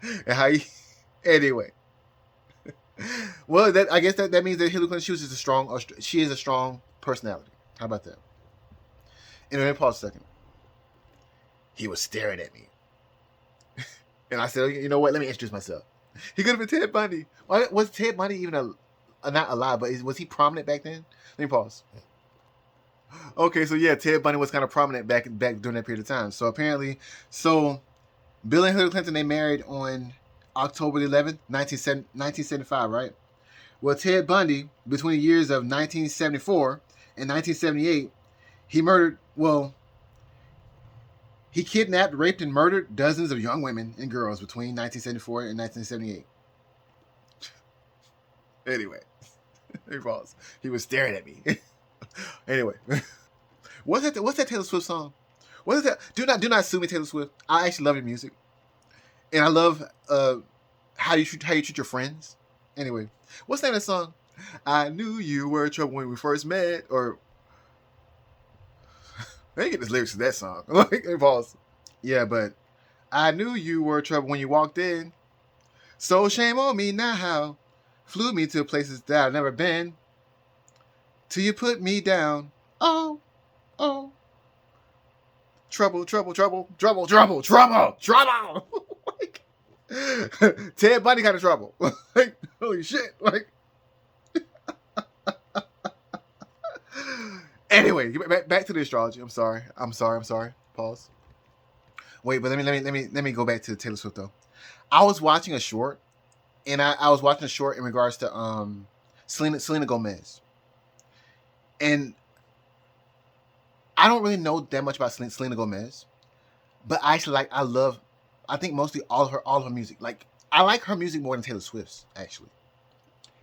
And how he anyway. Well, I guess that means that Hillary Clinton, she is a strong personality. How about that? And then pause a second. He was staring at me. And I said, you know what? Let me introduce myself. He could have been Ted Bundy. Why was Ted Bundy even not alive, but was he prominent back then? Let me pause. Okay, so yeah, Ted Bundy was kind of prominent back during that period of time. So apparently, Bill and Hillary Clinton, they married on October 11th, 1975, right? Well, Ted Bundy, between the years of 1974 and 1978, he kidnapped, raped, and murdered dozens of young women and girls between 1974 and 1978. Anyway, he was staring at me. Anyway, what's that Taylor Swift song? What is that? Do not sue me, Taylor Swift. I actually love your music, and I love how you treat your friends. Anyway, what's the name of the song? I knew you were trouble when we first met. Or I didn't get the lyrics to that song. Pause. Yeah, but I knew you were trouble when you walked in. So shame on me now. Flew me to places that I've never been. Till you put me down. Oh. Trouble. Like, Ted Bundy kind of trouble. Like, holy shit. Like, anyway, back to the astrology. I'm sorry. Pause. Wait, but let me go back to Taylor Swift though. I was watching a short, and I was watching a short in regards to Selena Gomez, and I don't really know that much about Selena Gomez, but I think mostly all of her music. Like, I like her music more than Taylor Swift's actually,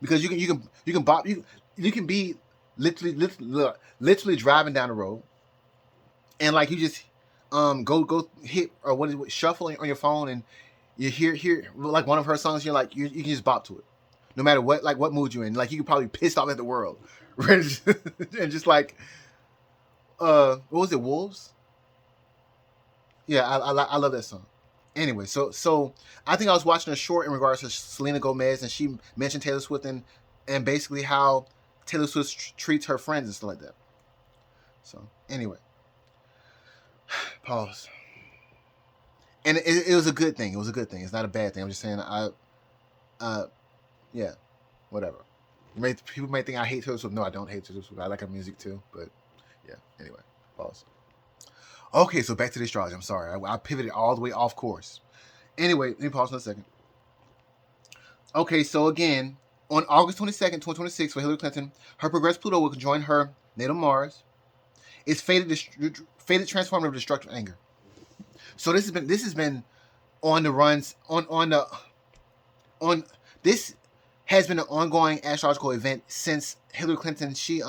because you can be literally driving down the road, and like you just go hit or what is it, shuffle on your phone, and you hear like one of her songs, you can just bop to it, no matter what mood you're in. Like, you could probably be pissed off at the world, right? And just like what was it, Wolves? Yeah, I love that song. Anyway, so I think I was watching a short in regards to Selena Gomez, and she mentioned Taylor Swift and basically how Taylor Swift treats her friends and stuff like that. So anyway, pause. And it was a good thing. It was a good thing. It's not a bad thing. I'm just saying, yeah, whatever. People may think I hate Taylor Swift. No, I don't hate Taylor Swift. I like her music too. But yeah, anyway, pause. Okay, so back to the astrology. I'm sorry. I pivoted all the way off course. Anyway, let me pause for a second. Okay, so again, on August 22nd, 2026, for Hillary Clinton, her progressed Pluto will conjoin her natal Mars. It's fated transformative destructive anger. So this has been on the runs on this has been an ongoing astrological event since Hillary Clinton, she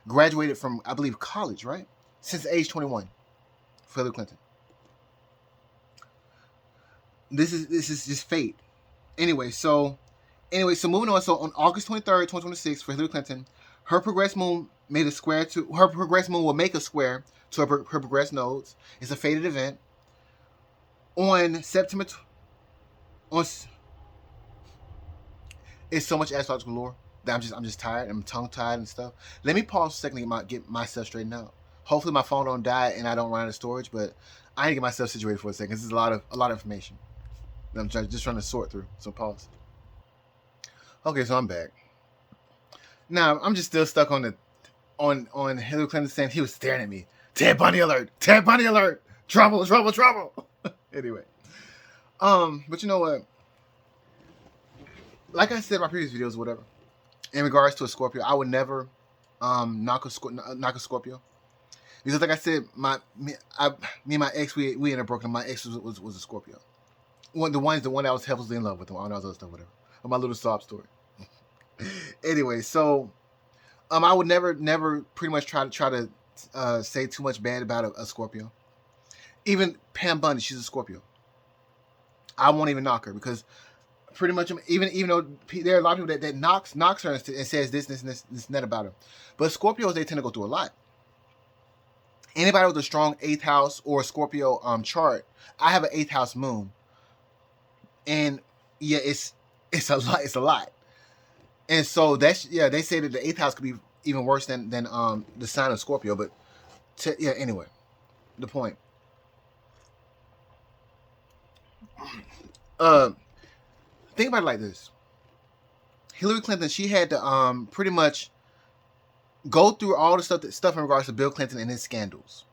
graduated from, I believe, college, right? Since age 21 for Hillary Clinton. This is just fate. Anyway, so moving on. So on August 23rd, 2026, for Hillary Clinton, her progressed moon will make a square to her progressed nodes. It's a fated event. On September it's so much astrological lore that I'm just tired. I'm tongue tied and stuff. Let me pause a second to get myself straightened out. Hopefully my phone don't die and I don't run out of storage, but I need to get myself situated for a second. This is a lot of information. I'm just trying to sort through. So pause. Okay, so I'm back. Now I'm just still stuck on the on Hillary Clinton saying he was staring at me. Ted Bundy alert! Ted Bundy alert! Trouble! Trouble! Trouble! Anyway, but you know what? Like I said in my previous videos, or whatever, in regards to a Scorpio, I would never knock a Scorpio because, like I said, me and my ex, we ended up broken. My ex was a Scorpio. The one that I was heavily in love with, all that other stuff, whatever. My little sob story. Anyway, so I would never pretty much try to say too much bad about a Scorpio. Even Pam Bundy, she's a Scorpio. I won't even knock her because pretty much even though there are a lot of people that knocks her and says this and that about her, but Scorpios, they tend to go through a lot. Anybody with a strong 8th house or Scorpio chart, I have an 8th house moon, and yeah, it's a lot. And so they say that the 8th house could be even worse than the sign of Scorpio. But anyway, the point. Think about it like this: Hillary Clinton, she had to pretty much go through all the stuff in regards to Bill Clinton and his scandals.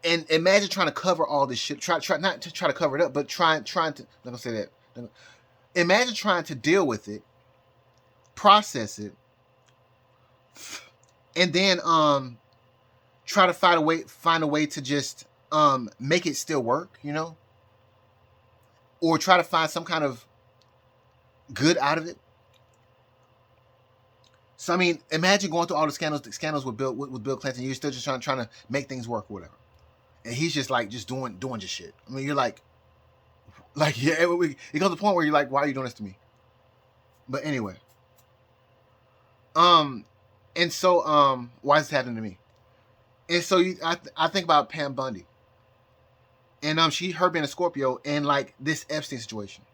And imagine trying to cover all this shit. Try not to try to cover it up, but trying to. Let me say that. Imagine trying to deal with it, process it, and then try to find a way to just make it still work, you know, or try to find some kind of good out of it. So I mean, imagine going through all the scandals with Bill Clinton. You're still just trying to make things work, or whatever, and he's just like just doing just shit. I mean, you're like yeah, it goes to the point where you're like, why are you doing this to me? But anyway, and so why is this happening to me? And so I think about Pam Bundy, and her being a Scorpio, and like this Epstein situation.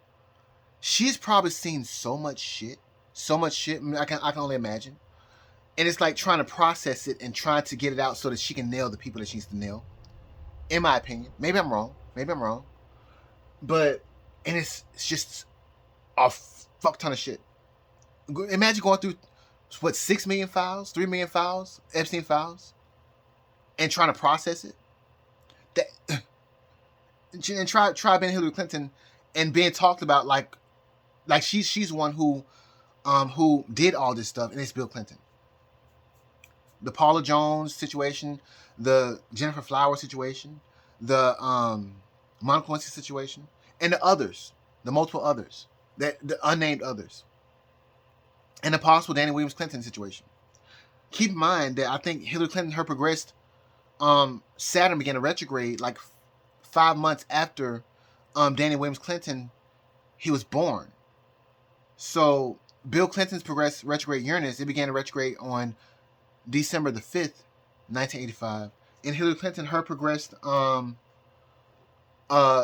She's probably seen so much shit. I mean, I can only imagine. And it's like trying to process it and trying to get it out so that she can nail the people that she needs to nail. In my opinion. Maybe I'm wrong. But, and it's just a fuck ton of shit. Imagine going through, 6 million files? 3 million files? Epstein files? And trying to process it? And try being Hillary Clinton and being talked about like she's one who did all this stuff, and it's Bill Clinton. The Paula Jones situation, the Jennifer Flowers situation, the Monica Lewinsky situation, and the multiple others, the unnamed others, and the possible Danny Williams Clinton situation. Keep in mind that I think Hillary Clinton, her progressed Saturn began to retrograde like 5 months after Danny Williams Clinton, he was born. So Bill Clinton's progressed retrograde Uranus, it began to retrograde on December the 5th, 1985. And Hillary Clinton, her progressed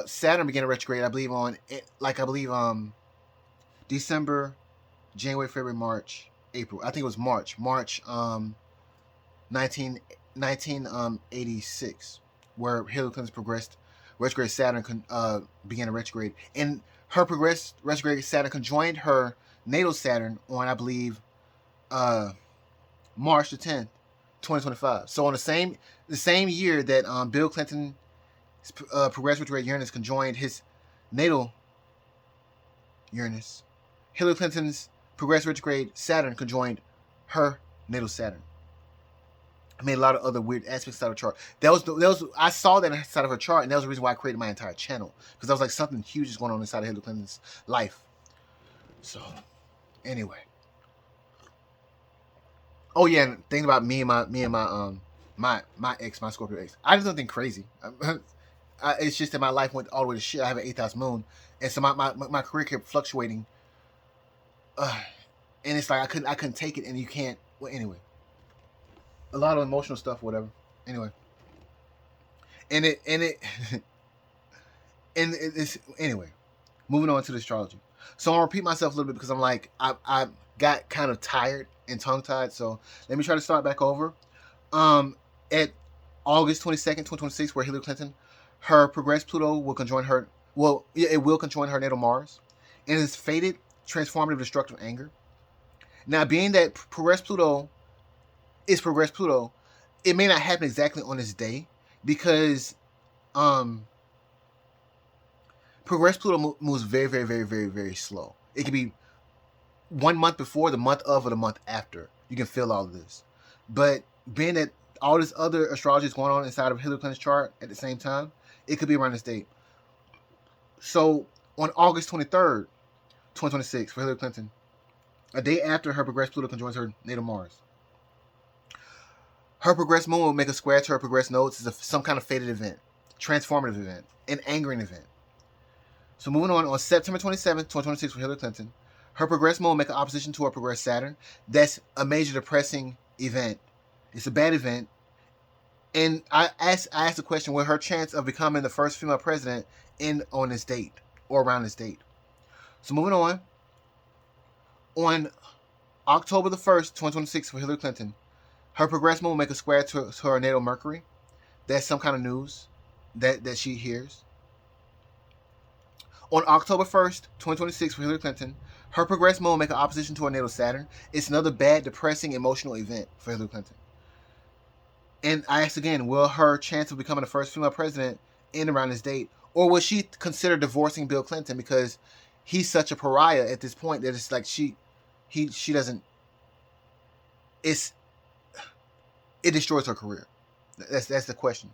Saturn began to retrograde, I believe, December, January, February, March, April. I think it was March 1986, where Hillary Clinton's progressed retrograde Saturn began to retrograde. And her progressed retrograde Saturn conjoined her natal Saturn on, I believe, March the 10th, 2025. So on the same year that Bill Clinton progressed retrograde Uranus conjoined his natal Uranus, Hillary Clinton's progressed retrograde Saturn conjoined her natal Saturn. I made a lot of other weird aspects out of her chart. I saw that inside of her chart, and that was the reason why I created my entire channel, because I was like, something huge is going on inside of Hillary Clinton's life. So, anyway. Oh yeah, and things about me and my ex, my Scorpio ex. I did nothing crazy. It's just that my life went all the way to shit. I have an 8th house moon, and so my career kept fluctuating. And it's like I couldn't take it, and you can't. Well, anyway. A lot of emotional stuff, whatever. Anyway, and it's anyway. Moving on to the astrology. So I'll repeat myself a little bit because I'm like I got kind of tired and tongue tied. So let me try to start back over. At August 22nd, 2026, where Hillary Clinton, her progressed Pluto will Well, yeah, it will conjoin her natal Mars, and it's fated transformative destructive anger. Now, being that progressed Pluto is progressed Pluto, it may not happen exactly on this day because um progressed Pluto moves very, very, very, very, very slow. It can be 1 month before, the month of, or the month after. You can feel all of this. But being that all this other astrology is going on inside of Hillary Clinton's chart at the same time, it could be around this date. So on August 23rd, 2026, for Hillary Clinton, a day after her progressed Pluto conjoins her natal Mars, her progressed moon will make a square to her progressed nodes. It's some kind of fated event, transformative event, an angering event. So moving on September 27th, 2026 for Hillary Clinton, her progressed moon will make an opposition to her progressed Saturn. That's a major depressing event. It's a bad event. And I asked the question, will her chance of becoming the first female president end on this date or around this date? So moving on October the 1st, 2026 for Hillary Clinton, her progressed moon will make a square to her natal Mercury. That's some kind of news that she hears. On October 1st, 2026 for Hillary Clinton, her progressed moon will make an opposition to her natal Saturn. It's another bad, depressing, emotional event for Hillary Clinton. And I asked again, will her chance of becoming the first female president end around this date? Or will she consider divorcing Bill Clinton because he's such a pariah at this point that it's like she doesn't, it destroys her career. That's the question.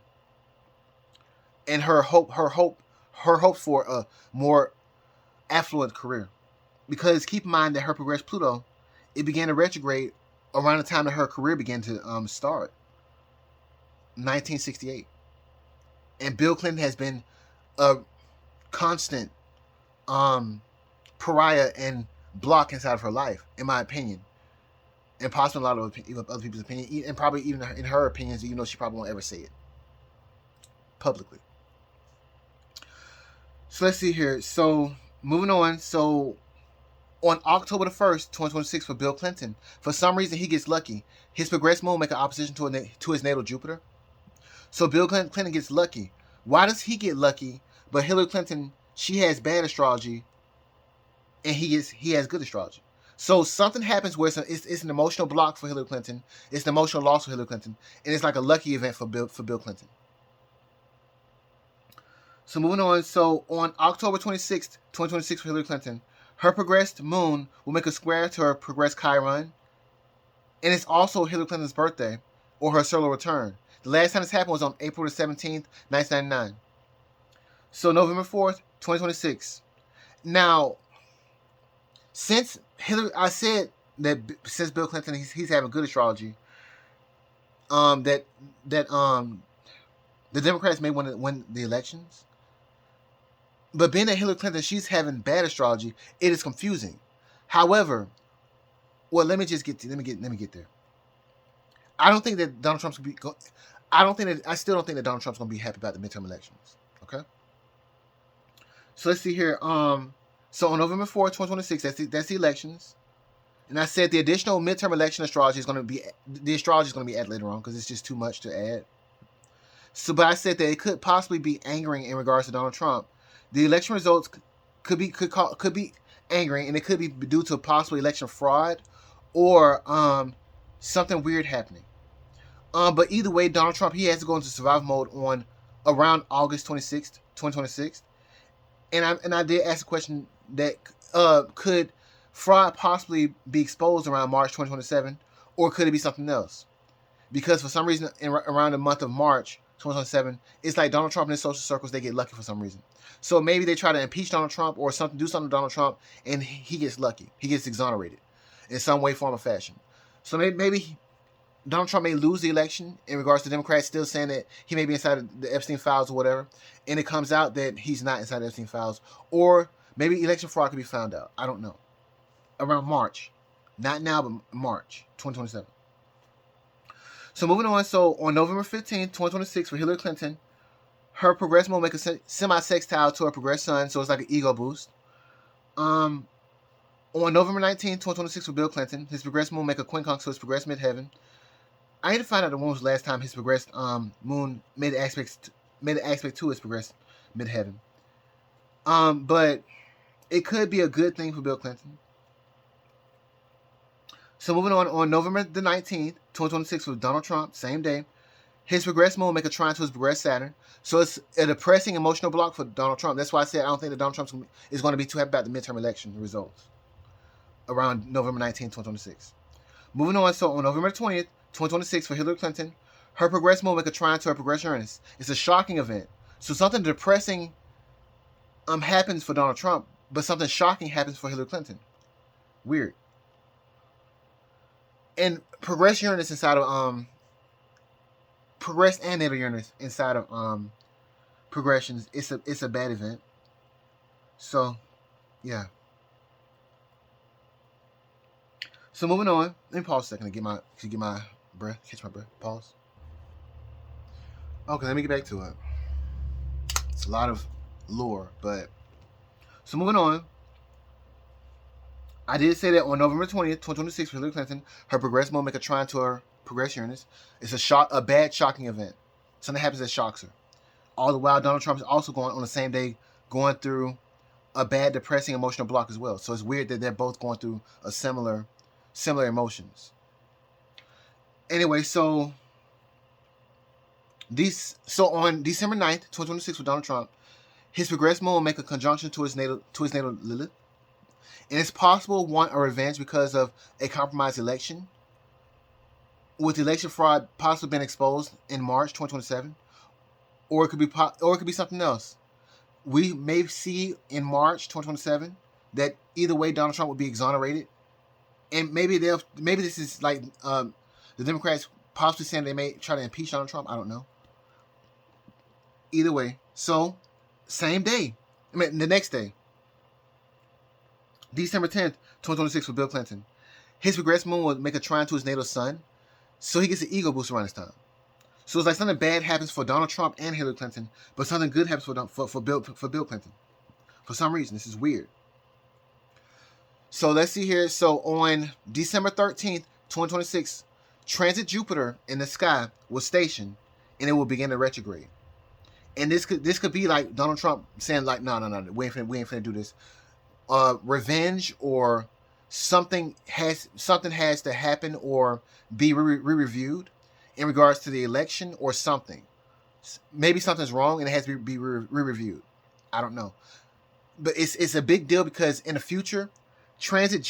And her hopes for a more affluent career. Because keep in mind that her progressed Pluto, it began to retrograde around the time that her career began to start, 1968. And Bill Clinton has been a constant pariah and block inside of her life, in my opinion, and possibly a lot of other people's opinion, and probably even in her opinions, even though she probably won't ever say it publicly. So let's see here. So moving on. So on October the 1st, 2026 for Bill Clinton, for some reason he gets lucky. His progressed moon will make an opposition to his natal Jupiter. So Bill Clinton gets lucky. Why does he get lucky, but Hillary Clinton, she has bad astrology, and he has good astrology? So something happens where it's an emotional block for Hillary Clinton. It's an emotional loss for Hillary Clinton, and it's like a lucky event for Bill Clinton. So moving on. So on October 26th, 2026 for Hillary Clinton, her progressed moon will make a square to her progressed Chiron, and it's also Hillary Clinton's birthday or her solar return. The last time this happened was on April the 17th, 1999. So November 4th, 2026. Now, since I said that since Bill Clinton he's having good astrology, that the Democrats may win the elections. But being that Hillary Clinton, she's having bad astrology, it is confusing. However, well, let me get there. I don't think that Donald Trump's gonna be. I still don't think that Donald Trump's gonna be happy about the midterm elections. Okay. So let's see here. So on November 4th, 2026, that's the elections. And I said the additional midterm election astrology is going to be added later on because it's just too much to add. So, but I said that it could possibly be angering in regards to Donald Trump. The election results could be angering, and it could be due to possibly election fraud or something weird happening. But either way, Donald Trump, he has to go into survival mode on around August 26th, 2026. And I did ask a question that could fraud possibly be exposed around March 2027, or could it be something else? Because for some reason, around the month of March 2027, it's like Donald Trump and his social circles, they get lucky for some reason. So maybe they try to impeach Donald Trump or do something to Donald Trump, and he gets lucky. He gets exonerated in some way, form, or fashion. So maybe Donald Trump may lose the election in regards to Democrats still saying that he may be inside the Epstein files or whatever, and it comes out that he's not inside the Epstein files. Or maybe election fraud could be found out. I don't know. Around March. Not now, but March 2027. So moving on. So on November 15th, 2026 for Hillary Clinton, her progressed moon will make a semi-sextile to her progressed sun, so it's like an ego boost. On November 19th, 2026 for Bill Clinton, his progressed moon will make a quincunx to his progressed midheaven. I need to find out when was the last time his progressed moon made an aspect to his progressed midheaven. But it could be a good thing for Bill Clinton. So moving on November the 19th, 2026 with Donald Trump, same day, his progress moon will make a trine to his progress Saturn. So it's a depressing emotional block for Donald Trump. That's why I said I don't think that Donald Trump is going to be too happy about the midterm election results around November 19th, 2026. Moving on, so on November 20th, 2026 for Hillary Clinton, her progress moon will make a trine to her progress Uranus. It's a shocking event. So something depressing happens for Donald Trump, but something shocking happens for Hillary Clinton. Weird. And progress Uranus inside of progress and natal Uranus inside of progressions. It's a bad event. So yeah. So moving on. Let me pause a second to get my breath, catch my breath. Pause. Okay, let me get back to it. It's a lot of lore, but so moving on. I did say that on November 20th, 2026 for Hillary Clinton, her progress moon make a trine to her progress Uranus. It's a bad shocking event. Something happens that shocks her. All the while, Donald Trump is also going on the same day going through a bad, depressing emotional block as well. So it's weird that they're both going through a similar emotions. Anyway, so on December 9th, 2026 with Donald Trump, his progress moon will make a conjunction to his natal Lilith. And it's possible want a revenge because of a compromised election, with election fraud possibly been exposed in March 2027, or it could be something else. We may see in March 2027 that either way Donald Trump will be exonerated, and maybe this is like the Democrats possibly saying they may try to impeach Donald Trump. I don't know. Either way, so same day, the next day. December 10th, 2026 for Bill Clinton. His progress moon will make a trine to his natal sun, so he gets an ego boost around this time. So it's like something bad happens for Donald Trump and Hillary Clinton, but something good happens for Bill Clinton. For some reason, this is weird. So let's see here. So on December 13th, 2026, transit Jupiter in the sky will station, and it will begin to retrograde. And this could be like Donald Trump saying like, no, we ain't finna do this. Revenge or something has to happen or be reviewed in regards to the election or something. Maybe something's wrong and it has to be reviewed. I don't know, but it's a big deal because in the future, transit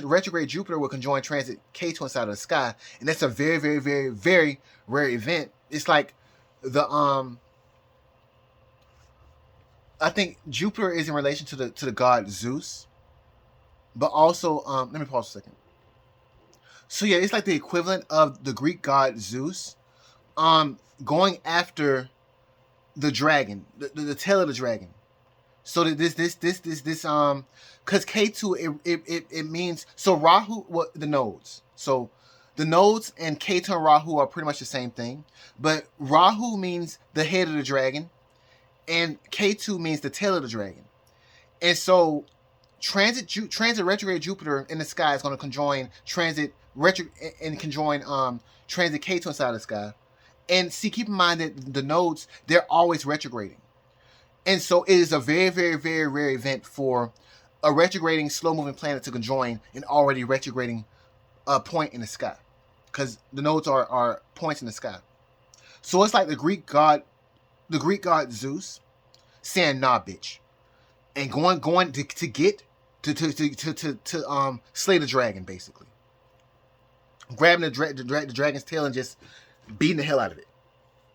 retrograde Jupiter will conjoin transit K2 inside of the sky, and that's a very, very, very, very rare event. It's like the I think Jupiter is in relation to the god Zeus, but also let me pause a second. So yeah, it's like the equivalent of the Greek god Zeus, going after the dragon, the tail of the dragon. So that this because K2 it means so Rahu, the nodes. So the nodes and K2 and Rahu are pretty much the same thing, but Rahu means the head of the dragon, and K2 means the tail of the dragon. And so transit retrograde Jupiter in the sky is going to conjoin transit K2 inside of the sky. And see, keep in mind that the nodes, they're always retrograding. And so it is a very, very, very rare event for a retrograding, slow-moving planet to conjoin an already retrograding point in the sky, because the nodes are points in the sky. So it's like the Greek god Zeus saying, "Nah, bitch," and going to get to slay the dragon, basically grabbing the dragon's tail and just beating the hell out of it,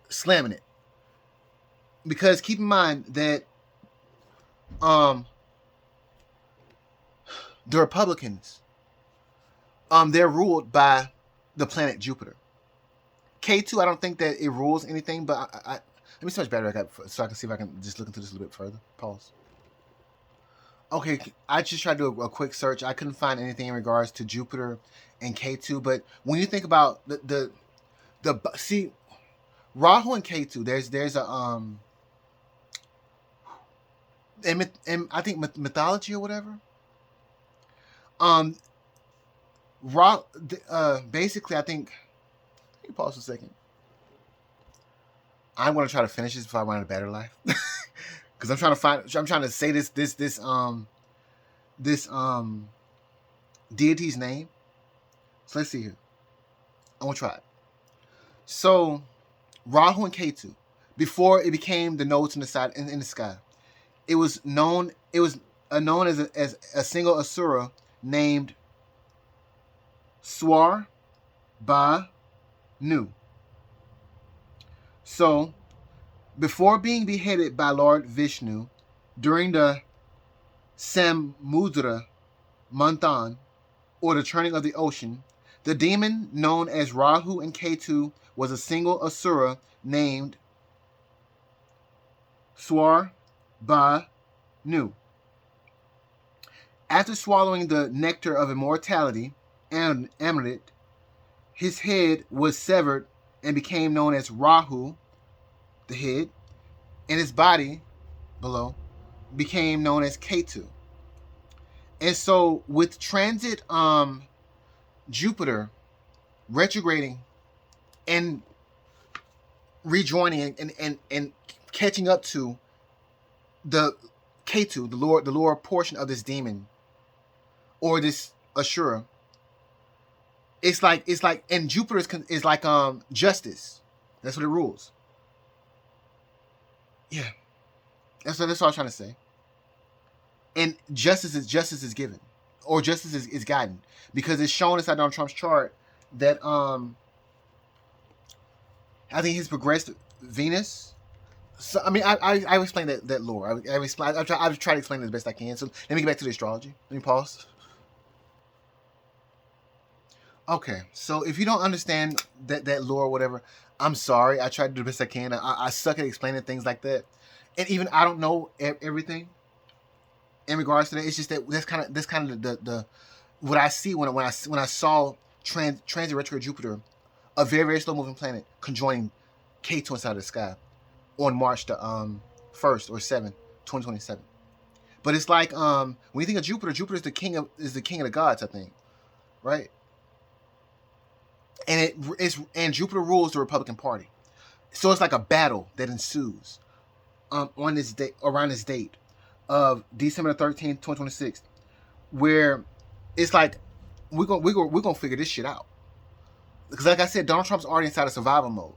slamming it. Because keep in mind that the Republicans, they're ruled by the planet Jupiter. K2, I don't think that it rules anything, but let me see how much battery I got so I can see if I can just look into this a little bit further. Pause. Okay, I just tried to do a quick search. I couldn't find anything in regards to Jupiter and K2, but when you think about the see, Rahu and K2, there's a and I think mythology or whatever. Basically, I think. Let me pause for a second. I'm going to try to finish this before I run out of battery life. because I'm trying to say this deity's name. So let's see here. I'm gonna try it. So Rahu and Ketu, before it became the nodes in the side in the sky, it was known as a single asura named Swar Ba Nu. So before being beheaded by Lord Vishnu during the Samudra Manthan, or the turning of the ocean, the demon known as Rahu and Ketu was a single asura named Swar Ba Nu. After swallowing the nectar of immortality, Amrit, his head was severed and became known as Rahu, the head, and his body, below, became known as Ketu. And so with transit Jupiter retrograding and rejoining and catching up to the Ketu, the lower portion of this demon or this Ashura, it's like and Jupiter is like justice. That's what it rules. Yeah, that's what I was trying to say. And justice is given, or justice is guided, because it's shown inside Donald Trump's chart that I think he's progressed Venus. So I mean, I explained that lore. I've tried to explain it as best I can. So let me get back to the astrology. Let me pause. Okay, so if you don't understand that lore or whatever, I'm sorry. I tried to do the best I can. I suck at explaining things like that, and even I don't know everything in regards to that. It's just that's kind of the what I see when I saw transit retrograde Jupiter, a very, very slow moving planet conjoining Ketu inside of the sky on March the 1st or 7th, 2027. But it's like when you think of Jupiter, Jupiter is the king of the gods, I think, right? And and Jupiter rules the Republican Party, so it's like a battle that ensues on this day, around this date of December 13th, 2026, where it's like we're gonna figure this shit out. Because like I said, Donald Trump's already inside of survival mode.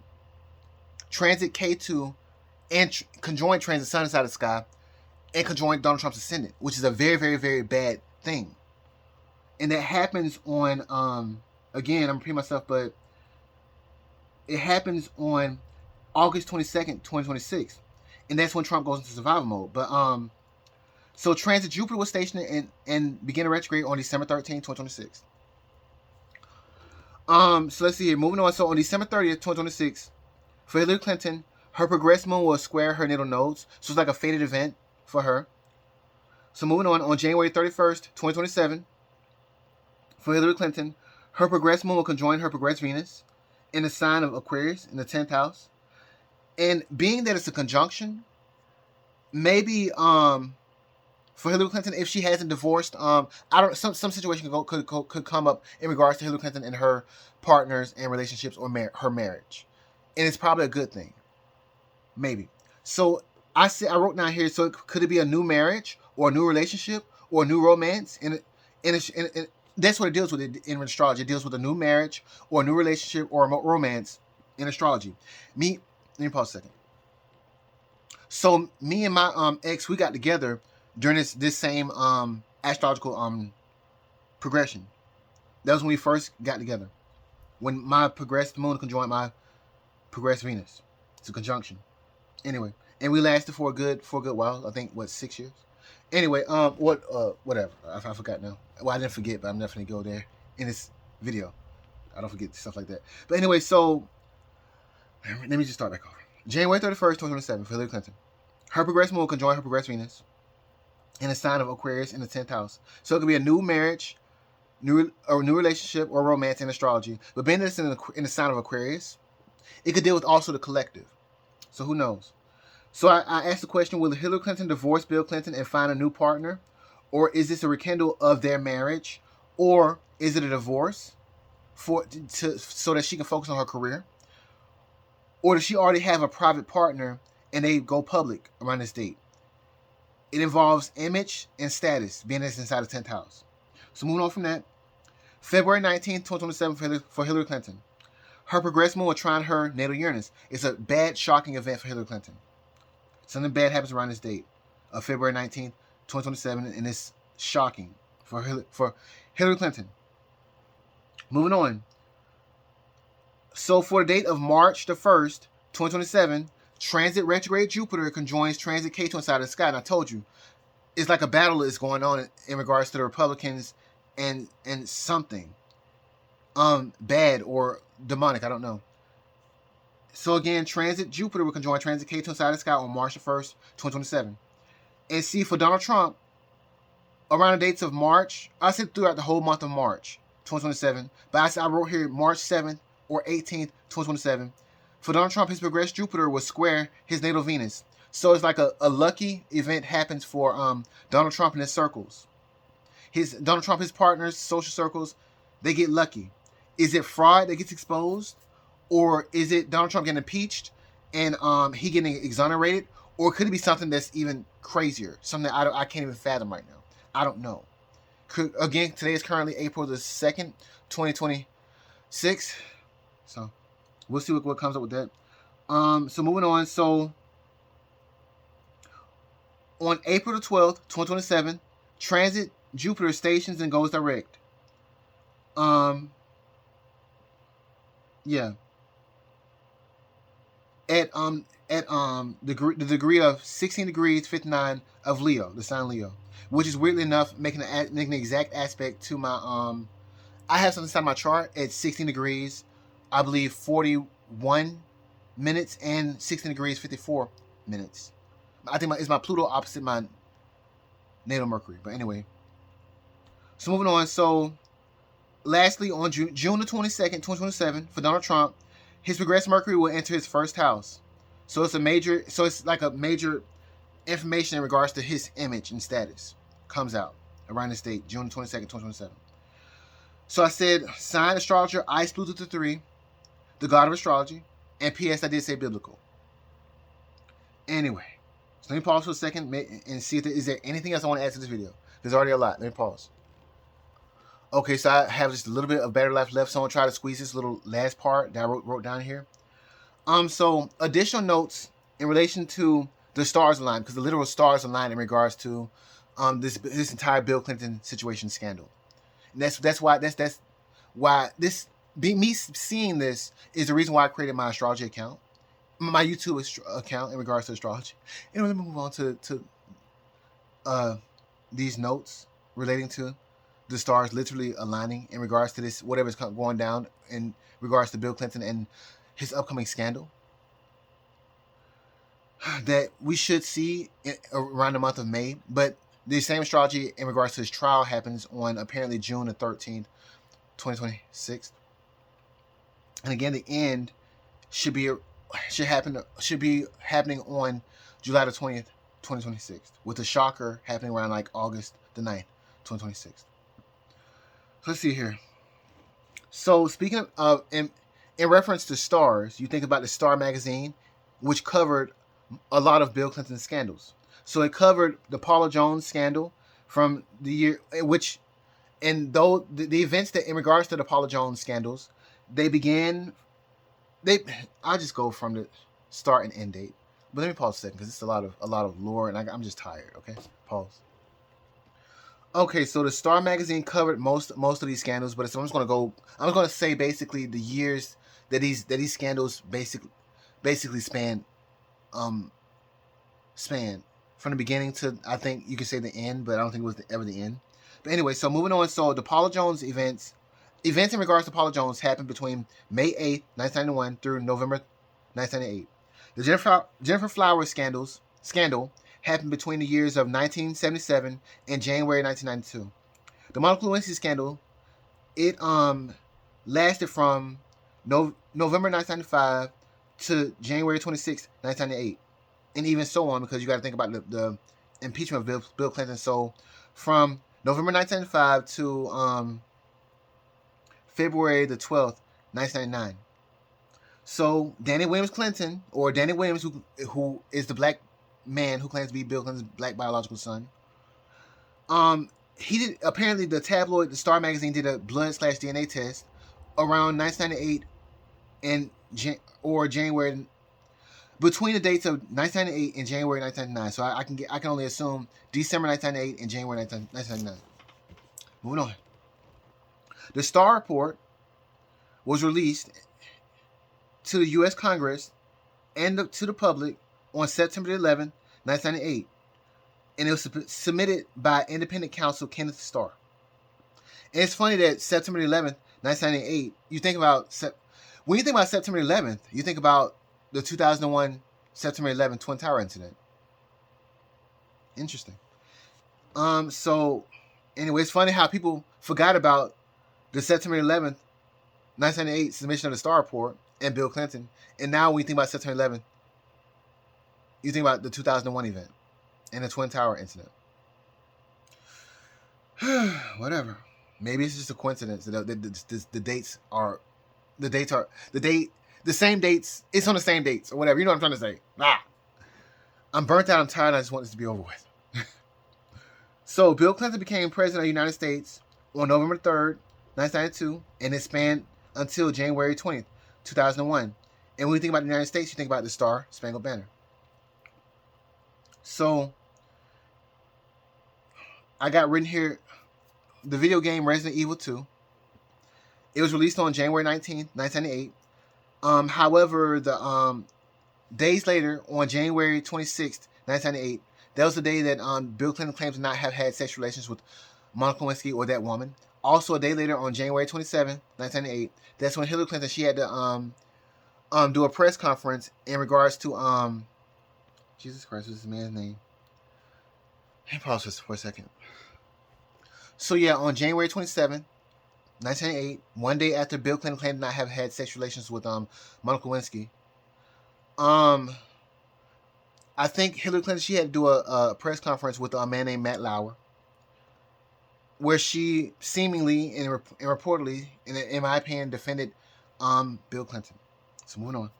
Transit K2 and conjoined transit Sun inside the sky and conjoined Donald Trump's ascendant, which is a very, very, very bad thing. And that happens on again, I'm repeating myself, but it happens on August 22nd, 2026. And that's when Trump goes into survival mode. But so transit Jupiter was stationed and began to retrograde on December 13th, 2026. So let's see here. Moving on. So on December 30th, 2026, for Hillary Clinton, her progressed moon will square her natal nodes. So it's like a fated event for her. So moving on January 31st, 2027, for Hillary Clinton, her progressed moon will conjoin her progressed Venus in the sign of Aquarius in the 10th house. And being that it's a conjunction, maybe for Hillary Clinton, if she hasn't divorced, some situation could come up in regards to Hillary Clinton and her partners and relationships or her marriage, and it's probably a good thing, maybe. So I wrote down here. So could it be a new marriage or a new relationship or a new romance? And that's what it deals with in astrology. It deals with a new marriage or a new relationship or a romance in astrology. Let me pause a second. So me and my ex, we got together during this same astrological progression. That was when we first got together. When my progressed moon conjoined my progressed Venus. It's a conjunction. Anyway, and we lasted for a good while. I think 6 years. Anyway, whatever. I forgot now. Well, I didn't forget, but I'm definitely go there in this video. I don't forget stuff like that. But anyway, so let me just start back off. January 31st, 2027, for Hillary Clinton. Her progressed moon conjoined her progressed Venus in the sign of Aquarius in the 10th house. So it could be a new marriage, new relationship, or romance in astrology. But being this in the sign of Aquarius, it could deal with also the collective. So who knows? So I asked the question, will Hillary Clinton divorce Bill Clinton and find a new partner? Or is this a rekindle of their marriage? Or is it a divorce so that she can focus on her career? Or does she already have a private partner and they go public around this date? It involves image and status, being inside the 10th house. So moving on from that, February 19th, 2027 for Hillary Clinton. Her progressed moon will trine her natal Uranus. It's a bad, shocking event for Hillary Clinton. Something bad happens around this date of February 19th, 2027, and it's shocking for Hillary Clinton. Moving on. So for the date of March the 1st, 2027, transit retrograde Jupiter conjoins transit K2 inside the sky. And I told you, it's like a battle is going on in regards to the Republicans and something bad or demonic. I don't know. So again, transit Jupiter will conjoin transit K2 inside the sky on March the 1st, 2027. And see, for Donald Trump, around the dates of March, I said throughout the whole month of March, 2027. But I wrote here March 7th or 18th, 2027. For Donald Trump, his progressed Jupiter was square his natal Venus. So it's like a lucky event happens for Donald Trump and his circles. Donald Trump, his partners, social circles, they get lucky. Is it fraud that gets exposed? Or is it Donald Trump getting impeached and he getting exonerated? Or could it be something that's even crazier? Something that I can't even fathom right now. I don't know. Again, today is currently April the 2nd, 2026. So we'll see what comes up with that. So moving on. So on April the 12th, 2027, transit Jupiter stations and goes direct. Yeah. At the degree of 16 degrees 59 of Leo, the sign Leo, which is weirdly enough making an exact aspect to my I have something inside my chart at 16 degrees, I believe 41 minutes and 16 degrees 54 minutes. I think it's my Pluto opposite my natal Mercury. But anyway, so moving on. So lastly, on June the 22nd, 2027, for Donald Trump, his progressed Mercury will enter his first house. So it's like a major information in regards to his image and status comes out around this date, June 22nd, 2027. So I said, sign astrologer, Ice Pluto to 3, the god of astrology, and P.S. I did say biblical. Anyway, so let me pause for a second and see if is there anything else I want to add to this video. There's already a lot. Let me pause. Okay, so I have just a little bit of battery life left, so I'm gonna try to squeeze this little last part that I wrote down here. So additional notes in relation to the stars align, because the literal stars align in regards to this entire Bill Clinton situation scandal. And that's why this me seeing this is the reason why I created my astrology account, my YouTube account in regards to astrology. Anyway, let me move on to these notes relating to the stars literally aligning in regards to this, whatever's going down in regards to Bill Clinton and his upcoming scandal that we should see around the month of May. But the same astrology in regards to his trial happens on apparently June the 13th, 2026. And again, the end should be happening on July the 20th, 2026, with the shocker happening around like August the 9th, 2026. So let's see here. So speaking of in reference to stars, you think about the Star magazine, which covered a lot of Bill Clinton's scandals. So it covered the Paula Jones scandal from the year, which, and though the events that in regards to the Paula Jones scandals, I'll just go from the start and end date. But let me pause a second because it's a lot of lore and I'm just tired. Okay, pause. Okay, so the Star magazine covered most of these scandals, but I'm just gonna say basically the years that these scandals basically span from the beginning to, I think you could say, the end, but I don't think it was ever the end. But anyway, so moving on. So the Paula Jones events in regards to Paula Jones happened between May 8th, 1991 through November 1998. The Jennifer Flowers scandal happened between the years of 1977 and January 1992. The Monica Lewinsky scandal, it lasted from November 1995 to January 26, 1998, and even so on, because you got to think about the impeachment of Bill Clinton. So from November 1995 to February the 12th, 1999. So Danny Williams Clinton, or Danny Williams, who is the black man who claims to be Bill Clinton's black biological son. He did, apparently the tabloid, the Star magazine, did a blood/DNA test around 1998 and January, between the dates of 1998 and January 1999. So I can only assume December 1998 and January 1999. Moving on. The Star report was released to the U.S. Congress and to the public on September 11, 1998, and it was submitted by independent counsel Kenneth Starr. And it's funny that September 11th, 1998, when you think about September 11th, you think about the 2001 September 11th Twin Tower incident. Interesting. So, anyway, it's funny how people forgot about the September 11th, 1998 submission of the Star report and Bill Clinton. And now when you think about September 11th, you think about the 2001 event and the Twin Tower incident. Whatever. Maybe it's just a coincidence that the same dates. It's on the same dates or whatever. You know what I'm trying to say. I'm burnt out. I'm tired. I just want this to be over with. So Bill Clinton became president of the United States on November 3rd, 1992, and it spanned until January 20th, 2001. And when you think about the United States, you think about the Star Spangled Banner. So I got written here, the video game Resident Evil 2. It was released on January 19th, 1998. However, the days later, on January 26th, 1998, that was the day that Bill Clinton claims to not have had sexual relations with Monica Lewinsky or that woman. Also, a day later, on January 27th, 1998, that's when Hillary Clinton, she had to do a press conference in regards to Jesus Christ, what's this man's name? Let me pause this for a second. So yeah, on January 27th, 1998, one day after Bill Clinton claimed to not have had sexual relations with Monica Lewinsky, I think Hillary Clinton, she had to do a press conference with a man named Matt Lauer, where she seemingly and reportedly, in my opinion, defended Bill Clinton. So moving on.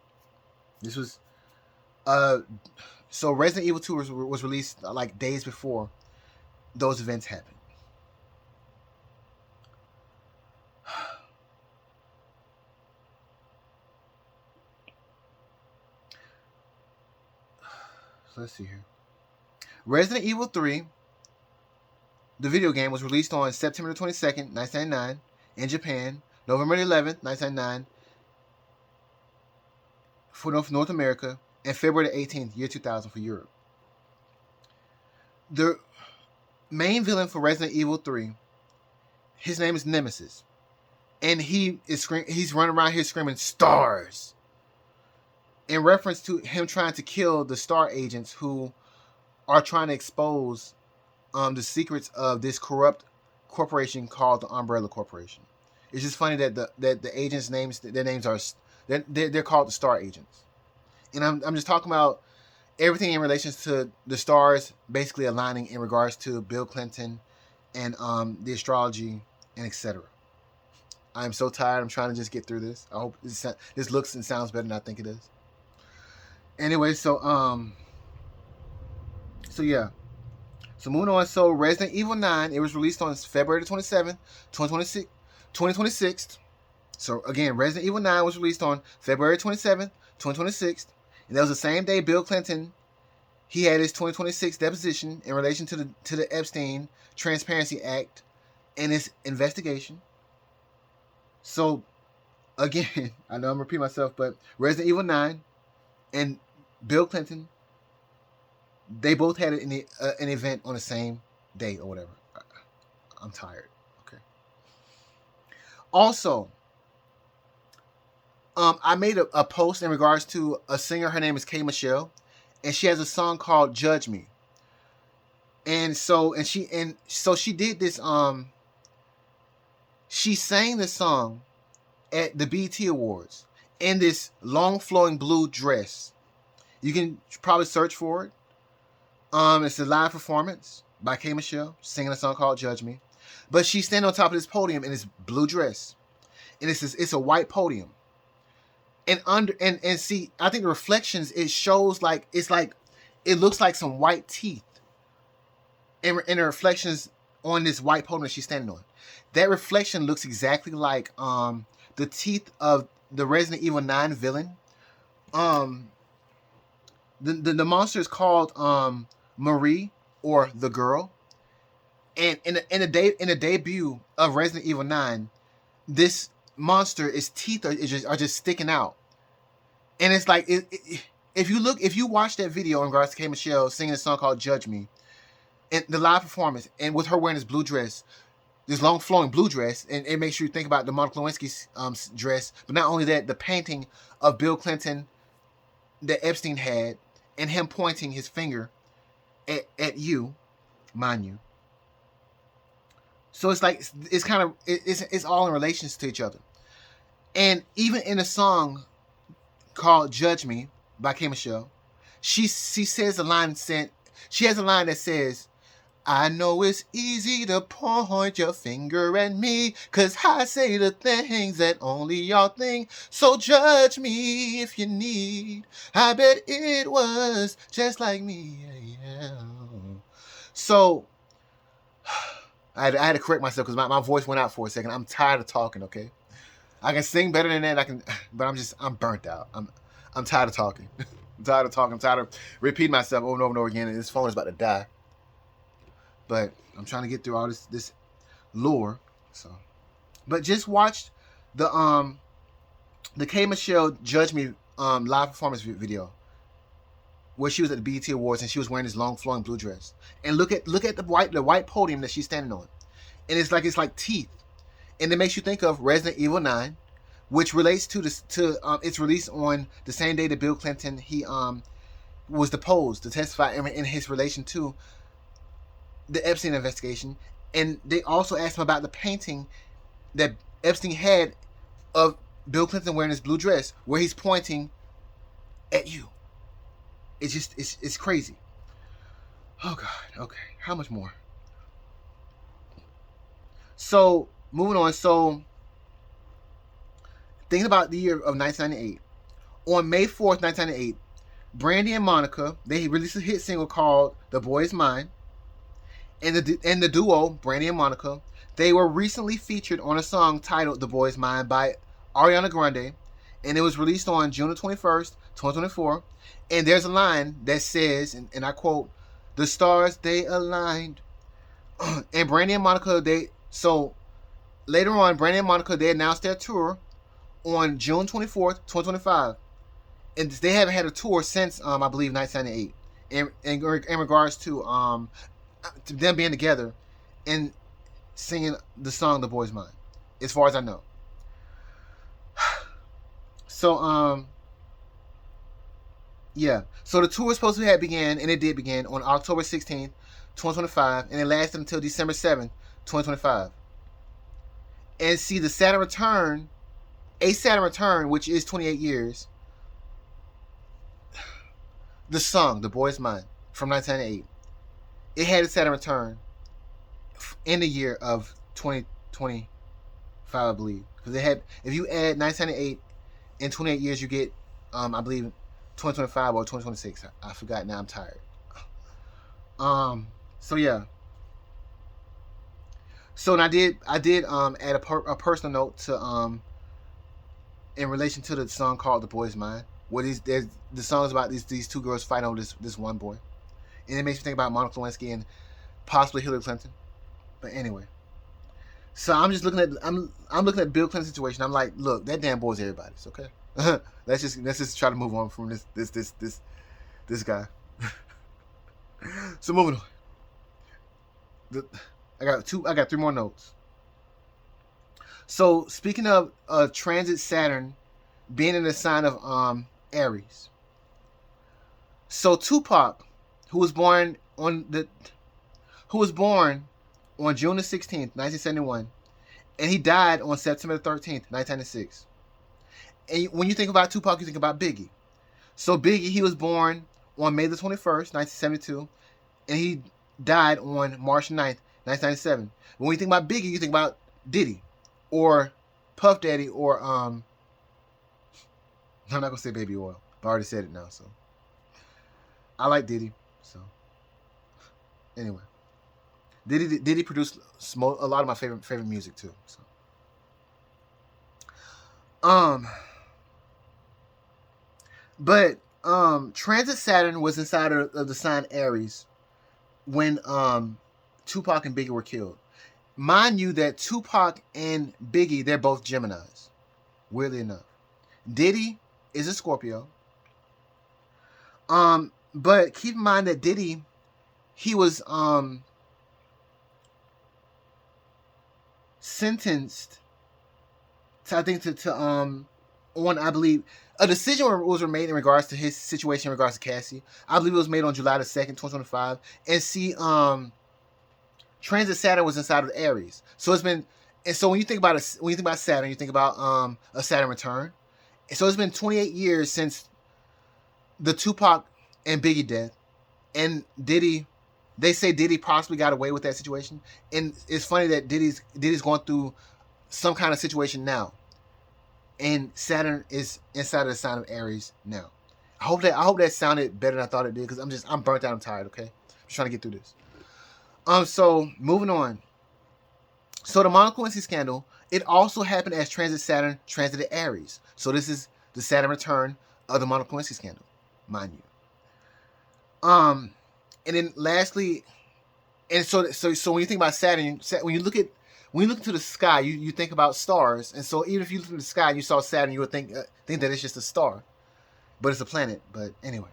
This was so Resident Evil 2 was released like days before those events happened. So let's see here. Resident Evil 3, the video game, was released on September 22nd, 1999 in Japan, November 11th, 1999 for North America, and February 18th, year 2000 for Europe. The main villain for Resident Evil 3, his name is Nemesis, and he's running around here screaming "Stars," in reference to him trying to kill the Star agents who are trying to expose the secrets of this corrupt corporation called the Umbrella Corporation. It's just funny that the agents' names, their names are they're called the Star agents, and I'm just talking about everything in relation to the stars basically aligning in regards to Bill Clinton and the astrology and etc. I'm so tired. I'm trying to just get through this. I hope this looks and sounds better than I think it is. Anyway, so yeah. So moving on. So Resident Evil 9, it was released on February 27th, 2026. So again, Resident Evil 9 was released on February 27th, 2026. And that was the same day Bill Clinton, he had his 2026 deposition in relation to the Epstein Transparency Act and its investigation. So again, I know I'm repeating myself, but Resident Evil 9 and Bill Clinton, they both had an event on the same day or whatever. I'm tired. Okay. Also, I made a post in regards to a singer. Her name is K. Michelle, and she has a song called "Judge Me." And so she did this. She sang this song at the BET Awards in this long flowing blue dress. You can probably search for it. It's a live performance by K. Michelle singing a song called "Judge Me," but she's standing on top of this podium in this blue dress, and it's a white podium. And see, I think the reflections, it shows like it's like it looks like some white teeth in the reflections on this white podium that she's standing on. That reflection looks exactly like the teeth of the Resident Evil 9 villain. The monster is called Marie, or the girl. And in the debut of Resident Evil 9, this monster's teeth are just sticking out. And it's like if you watch that video in regards to K. Michelle singing a song called Judge Me, and the live performance, and with her wearing this blue dress, this long flowing blue dress, and it makes you think about the Monica Lewinsky's dress. But not only that, the painting of Bill Clinton that Epstein had, and him pointing his finger at you, mind you. So it's like it's kind of it's all in relations to each other. And even in a song called "Judge Me" by K. Michelle, she says a line she has a line that says, "I know it's easy to point your finger at me, 'cause I say the things that only y'all think. So judge me if you need. I bet it was just like me." Yeah. So I had to correct myself because my voice went out for a second. I'm tired of talking, okay? I can sing better than that. But I'm burnt out. I'm tired of talking. I'm tired of talking. I'm tired of repeating myself over and over and over again. And this phone is about to die. But I'm trying to get through all this lore. So, but just watch the K. Michelle Judge Me live performance video, where she was at the BET Awards and she was wearing this long flowing blue dress. And look at the white podium that she's standing on, and it's like teeth, and it makes you think of Resident Evil 9, which relates to its release on the same day that Bill Clinton was deposed to testify in his relation to the Epstein investigation. And they also asked him about the painting that Epstein had of Bill Clinton wearing his blue dress, where he's pointing at you. It's crazy. Oh God. Okay. How much more? So moving on. So thinking about the year of 1998, on May 4th, 1998, Brandy and Monica, they released a hit single called "The Boy Is Mine." And the duo, Brandy and Monica, they were recently featured on a song titled "The Boy Is Mine" by Ariana Grande, and it was released on June 21st, 2024. And there's a line that says, and I quote, "The stars, they aligned." And Brandy and Monica, so later on, Brandy and Monica, they announced their tour on June 24th, 2025. And they haven't had a tour since, I believe, 1998. In regards to them being together and singing the song "The Boy's Mine," as far as I know. So yeah. So the tour was supposed to have began, and it did begin on October 16th, 2025, and it lasted until December 7th, 2025. And see, a Saturn return, which is 28 years. The song "The Boy's Mine" from 1998, it had a Saturn return in the year of 2025, I believe, because it had. If you add 1998 in 28 years, you get, I believe, 2025 or 2026. I forgot now. I'm tired. So yeah. So and I did add a personal note to in relation to the song called "The Boy's Mine," where the song is about these two girls fighting over this one boy, and it makes me think about Monica Lewinsky and possibly Hillary Clinton. But anyway, so I'm just looking at Bill Clinton's situation. I'm like, look, that damn boy's everybody's, okay. let's just try to move on from this guy. So moving on. I got three more notes. So speaking of transit Saturn being in the sign of Aries. So Tupac, who was born on June the 16th, 1971, and he died on September the 13th, 1996. And when you think about Tupac, you think about Biggie. So Biggie, he was born on May the 21st, 1972, and he died on March 9th, 1997. When you think about Biggie, you think about Diddy, or Puff Daddy, or I'm not gonna say Baby Oil, but I already said it now. So I like Diddy. So anyway, Diddy produced a lot of my favorite music too. So um, but transit Saturn was inside of the sign Aries when Tupac and Biggie were killed. Mind you that Tupac and Biggie, they're both Geminis. Weirdly enough, Diddy is a Scorpio. But keep in mind that Diddy, he was sentenced to, I think, to on, I believe, a decision was made in regards to his situation in regards to Cassie. I believe it was made on July the 2nd, 2025. And see, transit Saturn was inside of Aries. So it's been, and so when you think about Saturn, you think about a Saturn return. And so it's been 28 years since the Tupac and Biggie death. And Diddy, they say Diddy possibly got away with that situation. And it's funny that Diddy's going through some kind of situation now. And Saturn is inside of the sign of Aries now. I hope that sounded better than I thought it did, because I'm burnt out, I'm tired, okay? I'm just trying to get through this. So moving on. So the Monaco-Quincy scandal, it also happened as transit Saturn transited Aries. So this is the Saturn return of the Monaco-Quincy scandal, mind you. And then lastly, and so when you think about Saturn, when you look into the sky, you think about stars. And so even if you look into the sky and you saw Saturn, you would think that it's just a star, but it's a planet. But anyway,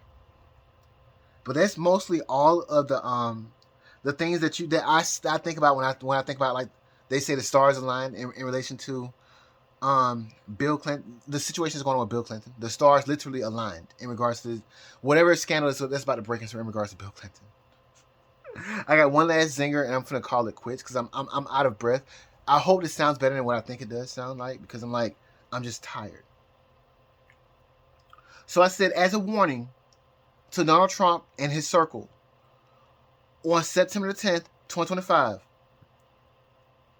but that's mostly all of the things that I think about when I think about, like, they say the stars align in relation to Bill Clinton. The situation is going on with Bill Clinton. The stars literally aligned in regards to whatever scandal that's about to break in regards to Bill Clinton. I got one last zinger, and I'm gonna call it quits because I'm out of breath. I hope this sounds better than what I think it does sound like, because I'm just tired. So I said, as a warning to Donald Trump and his circle, on September the 10th, 2025,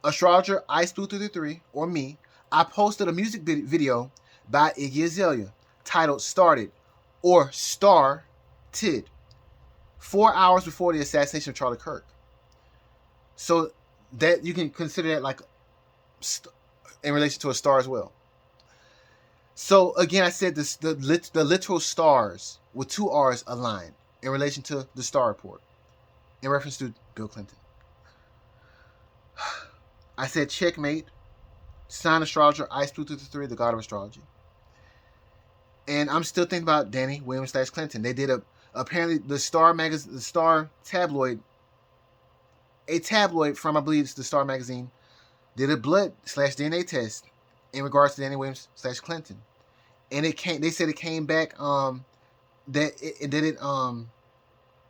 astrologer Ice Blue 333, or me, I posted a music video by Iggy Azalea titled "Started" or "Started," 4 hours before the assassination of Charlie Kirk. So that you can consider that like in relation to a star as well. So again, I said this: the literal stars with 2 R's aligned in relation to the Star Report, in reference to Bill Clinton. I said checkmate, sign astrologer Ice Blue 333, the god of astrology. And I'm still thinking about Danny Williams / Clinton. They did apparently the Star magazine, the Star tabloid, a tabloid from, I believe it's the Star magazine, did a blood / DNA test in regards to Danny Williams / Clinton, and they said it came back that it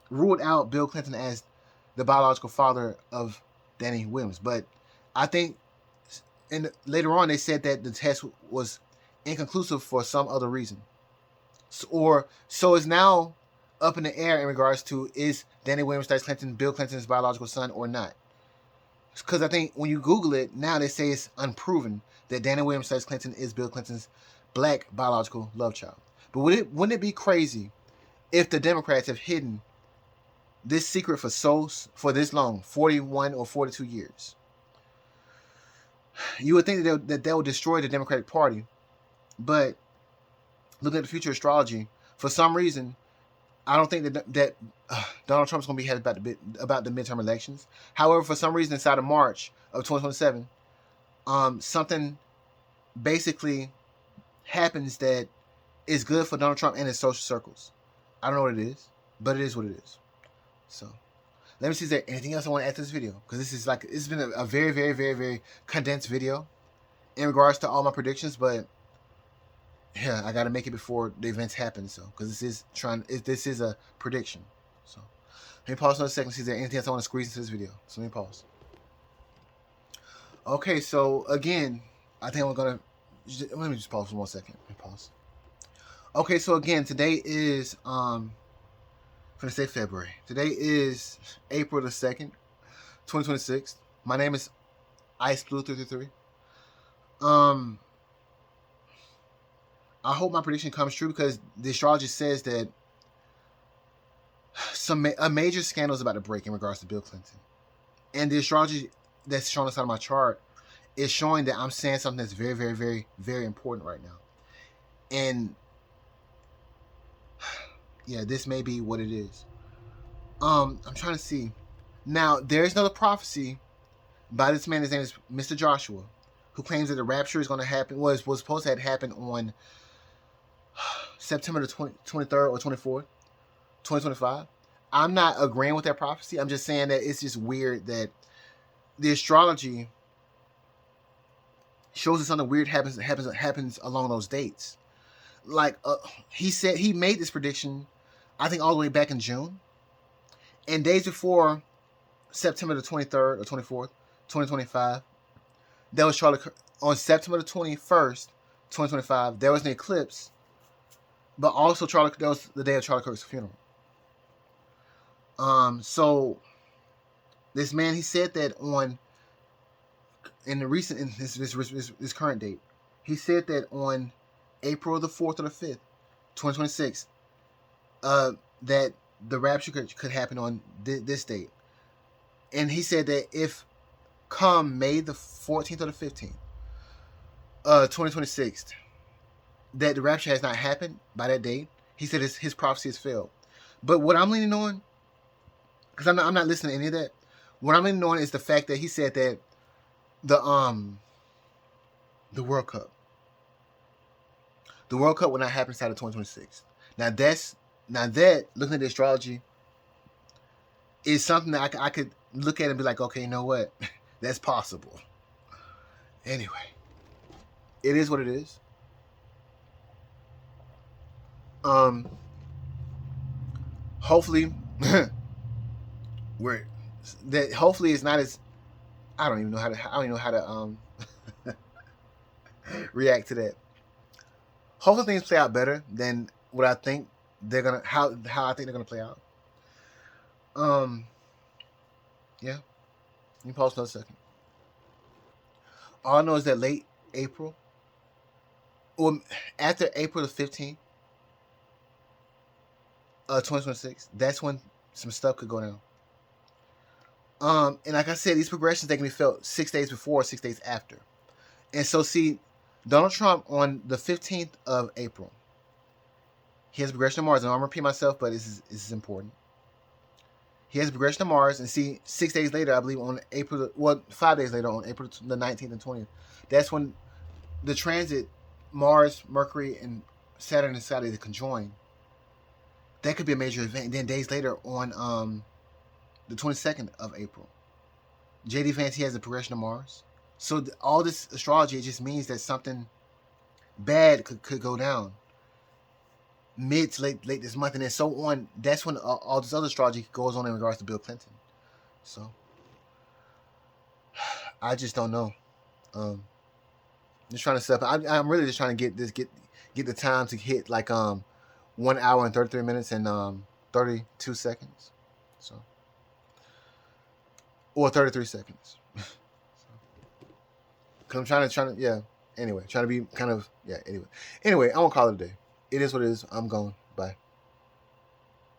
ruled out Bill Clinton as the biological father of Danny Williams. But I think, and later on they said that the test was inconclusive for some other reason, so it's now up in the air in regards to, is Danny Williams / Clinton Bill Clinton's biological son or not? Because I think when you Google it now, they say it's unproven that Danny Williams / Clinton is Bill Clinton's black biological love child. But wouldn't it be crazy if the Democrats have hidden this secret for this long, 41 or 42 years? You would think that will destroy the Democratic Party, but looking at the future astrology, for some reason, I don't think that Donald Trump's going to be happy about the midterm elections. However, for some reason, inside of March of 2027, something basically happens that is good for Donald Trump and his social circles. I don't know what it is, but it is what it is. So let me see, is there anything else I want to add to this video? Because it's been a very, very, very, very condensed video in regards to all my predictions, but yeah, I got to make it before the events happen. So, because this is a prediction. So, let me pause another second. See, is there anything else I want to squeeze into this video? So let me pause. Okay, so again, I think I'm gonna let me just pause for 1 second. Let me pause. Okay, so again, today is I'm gonna say February. Today is April the 2nd, 2026. My name is Ice Blue 333. I hope my prediction comes true, because the astrology says that a major scandal is about to break in regards to Bill Clinton, and the astrology that's showing us on my chart is showing that I'm saying something that's very, very, very, very important right now. And yeah, this may be what it is. I'm trying to see. Now, there's another prophecy by this man. His name is Mr. Joshua, who claims that the rapture is going to happen. Was supposed to have happened on September the 23rd or 24th, 2025. I'm not agreeing with that prophecy. I'm just saying that it's just weird that the astrology shows us something weird happens along those dates. Like he said, he made this prediction, I think all the way back in June, and days before September the 23rd or 24th, 2025, that was Charlie. On September the 21st, 2025, there was an eclipse, but also that was the day of Charlie Kirk's funeral. So this man, he said that in this current date, he said that on April the 4th or the 5th, 2026, that the rapture could happen on this date. And he said that if come May the 14th or the 15th, 2026, that the rapture has not happened by that date, he said his prophecy has failed. But what I'm leaning on, because I'm not listening to any of that, what I'm leaning on is the fact that he said that the World Cup will not happen inside of 2026. Now that looking at the astrology is something that I could look at and be like, okay, you know what, that's possible. Anyway, it is what it is. Hopefully, hopefully it's not as, I don't even know how to react to that. Hopefully things play out better than what I think they're gonna how I think they're gonna play out. Yeah. You can pause for a second. All I know is that late April, or after April the 15th, 2026, that's when some stuff could go down. And like I said, these progressions, they can be felt 6 days before, 6 days after. And so, see, Donald Trump on the 15th of April, he has progression of Mars. And I'm going to repeat myself, but this is important. He has progression of Mars, and see, 6 days later, I believe on April, 5 days later, on April the 19th and 20th, that's when the transit, Mars, Mercury, and Saturn and Saturday conjoin. That could be a major event. And then days later, on the 22nd of April, J.D. Vance, he has a progression of Mars. So all this astrology, it just means that something bad could go down mid to late this month, and then so on. That's when all this other astrology goes on in regards to Bill Clinton. So I just don't know. Just trying to set up. I'm really just trying to get the time to hit like 1 hour and 33 minutes and 32 seconds. So, or 33 seconds. Cause I'm trying to yeah. Anyway, trying to be kind of yeah. Anyway, I won't call it a day. It is what it is. I'm going. Bye.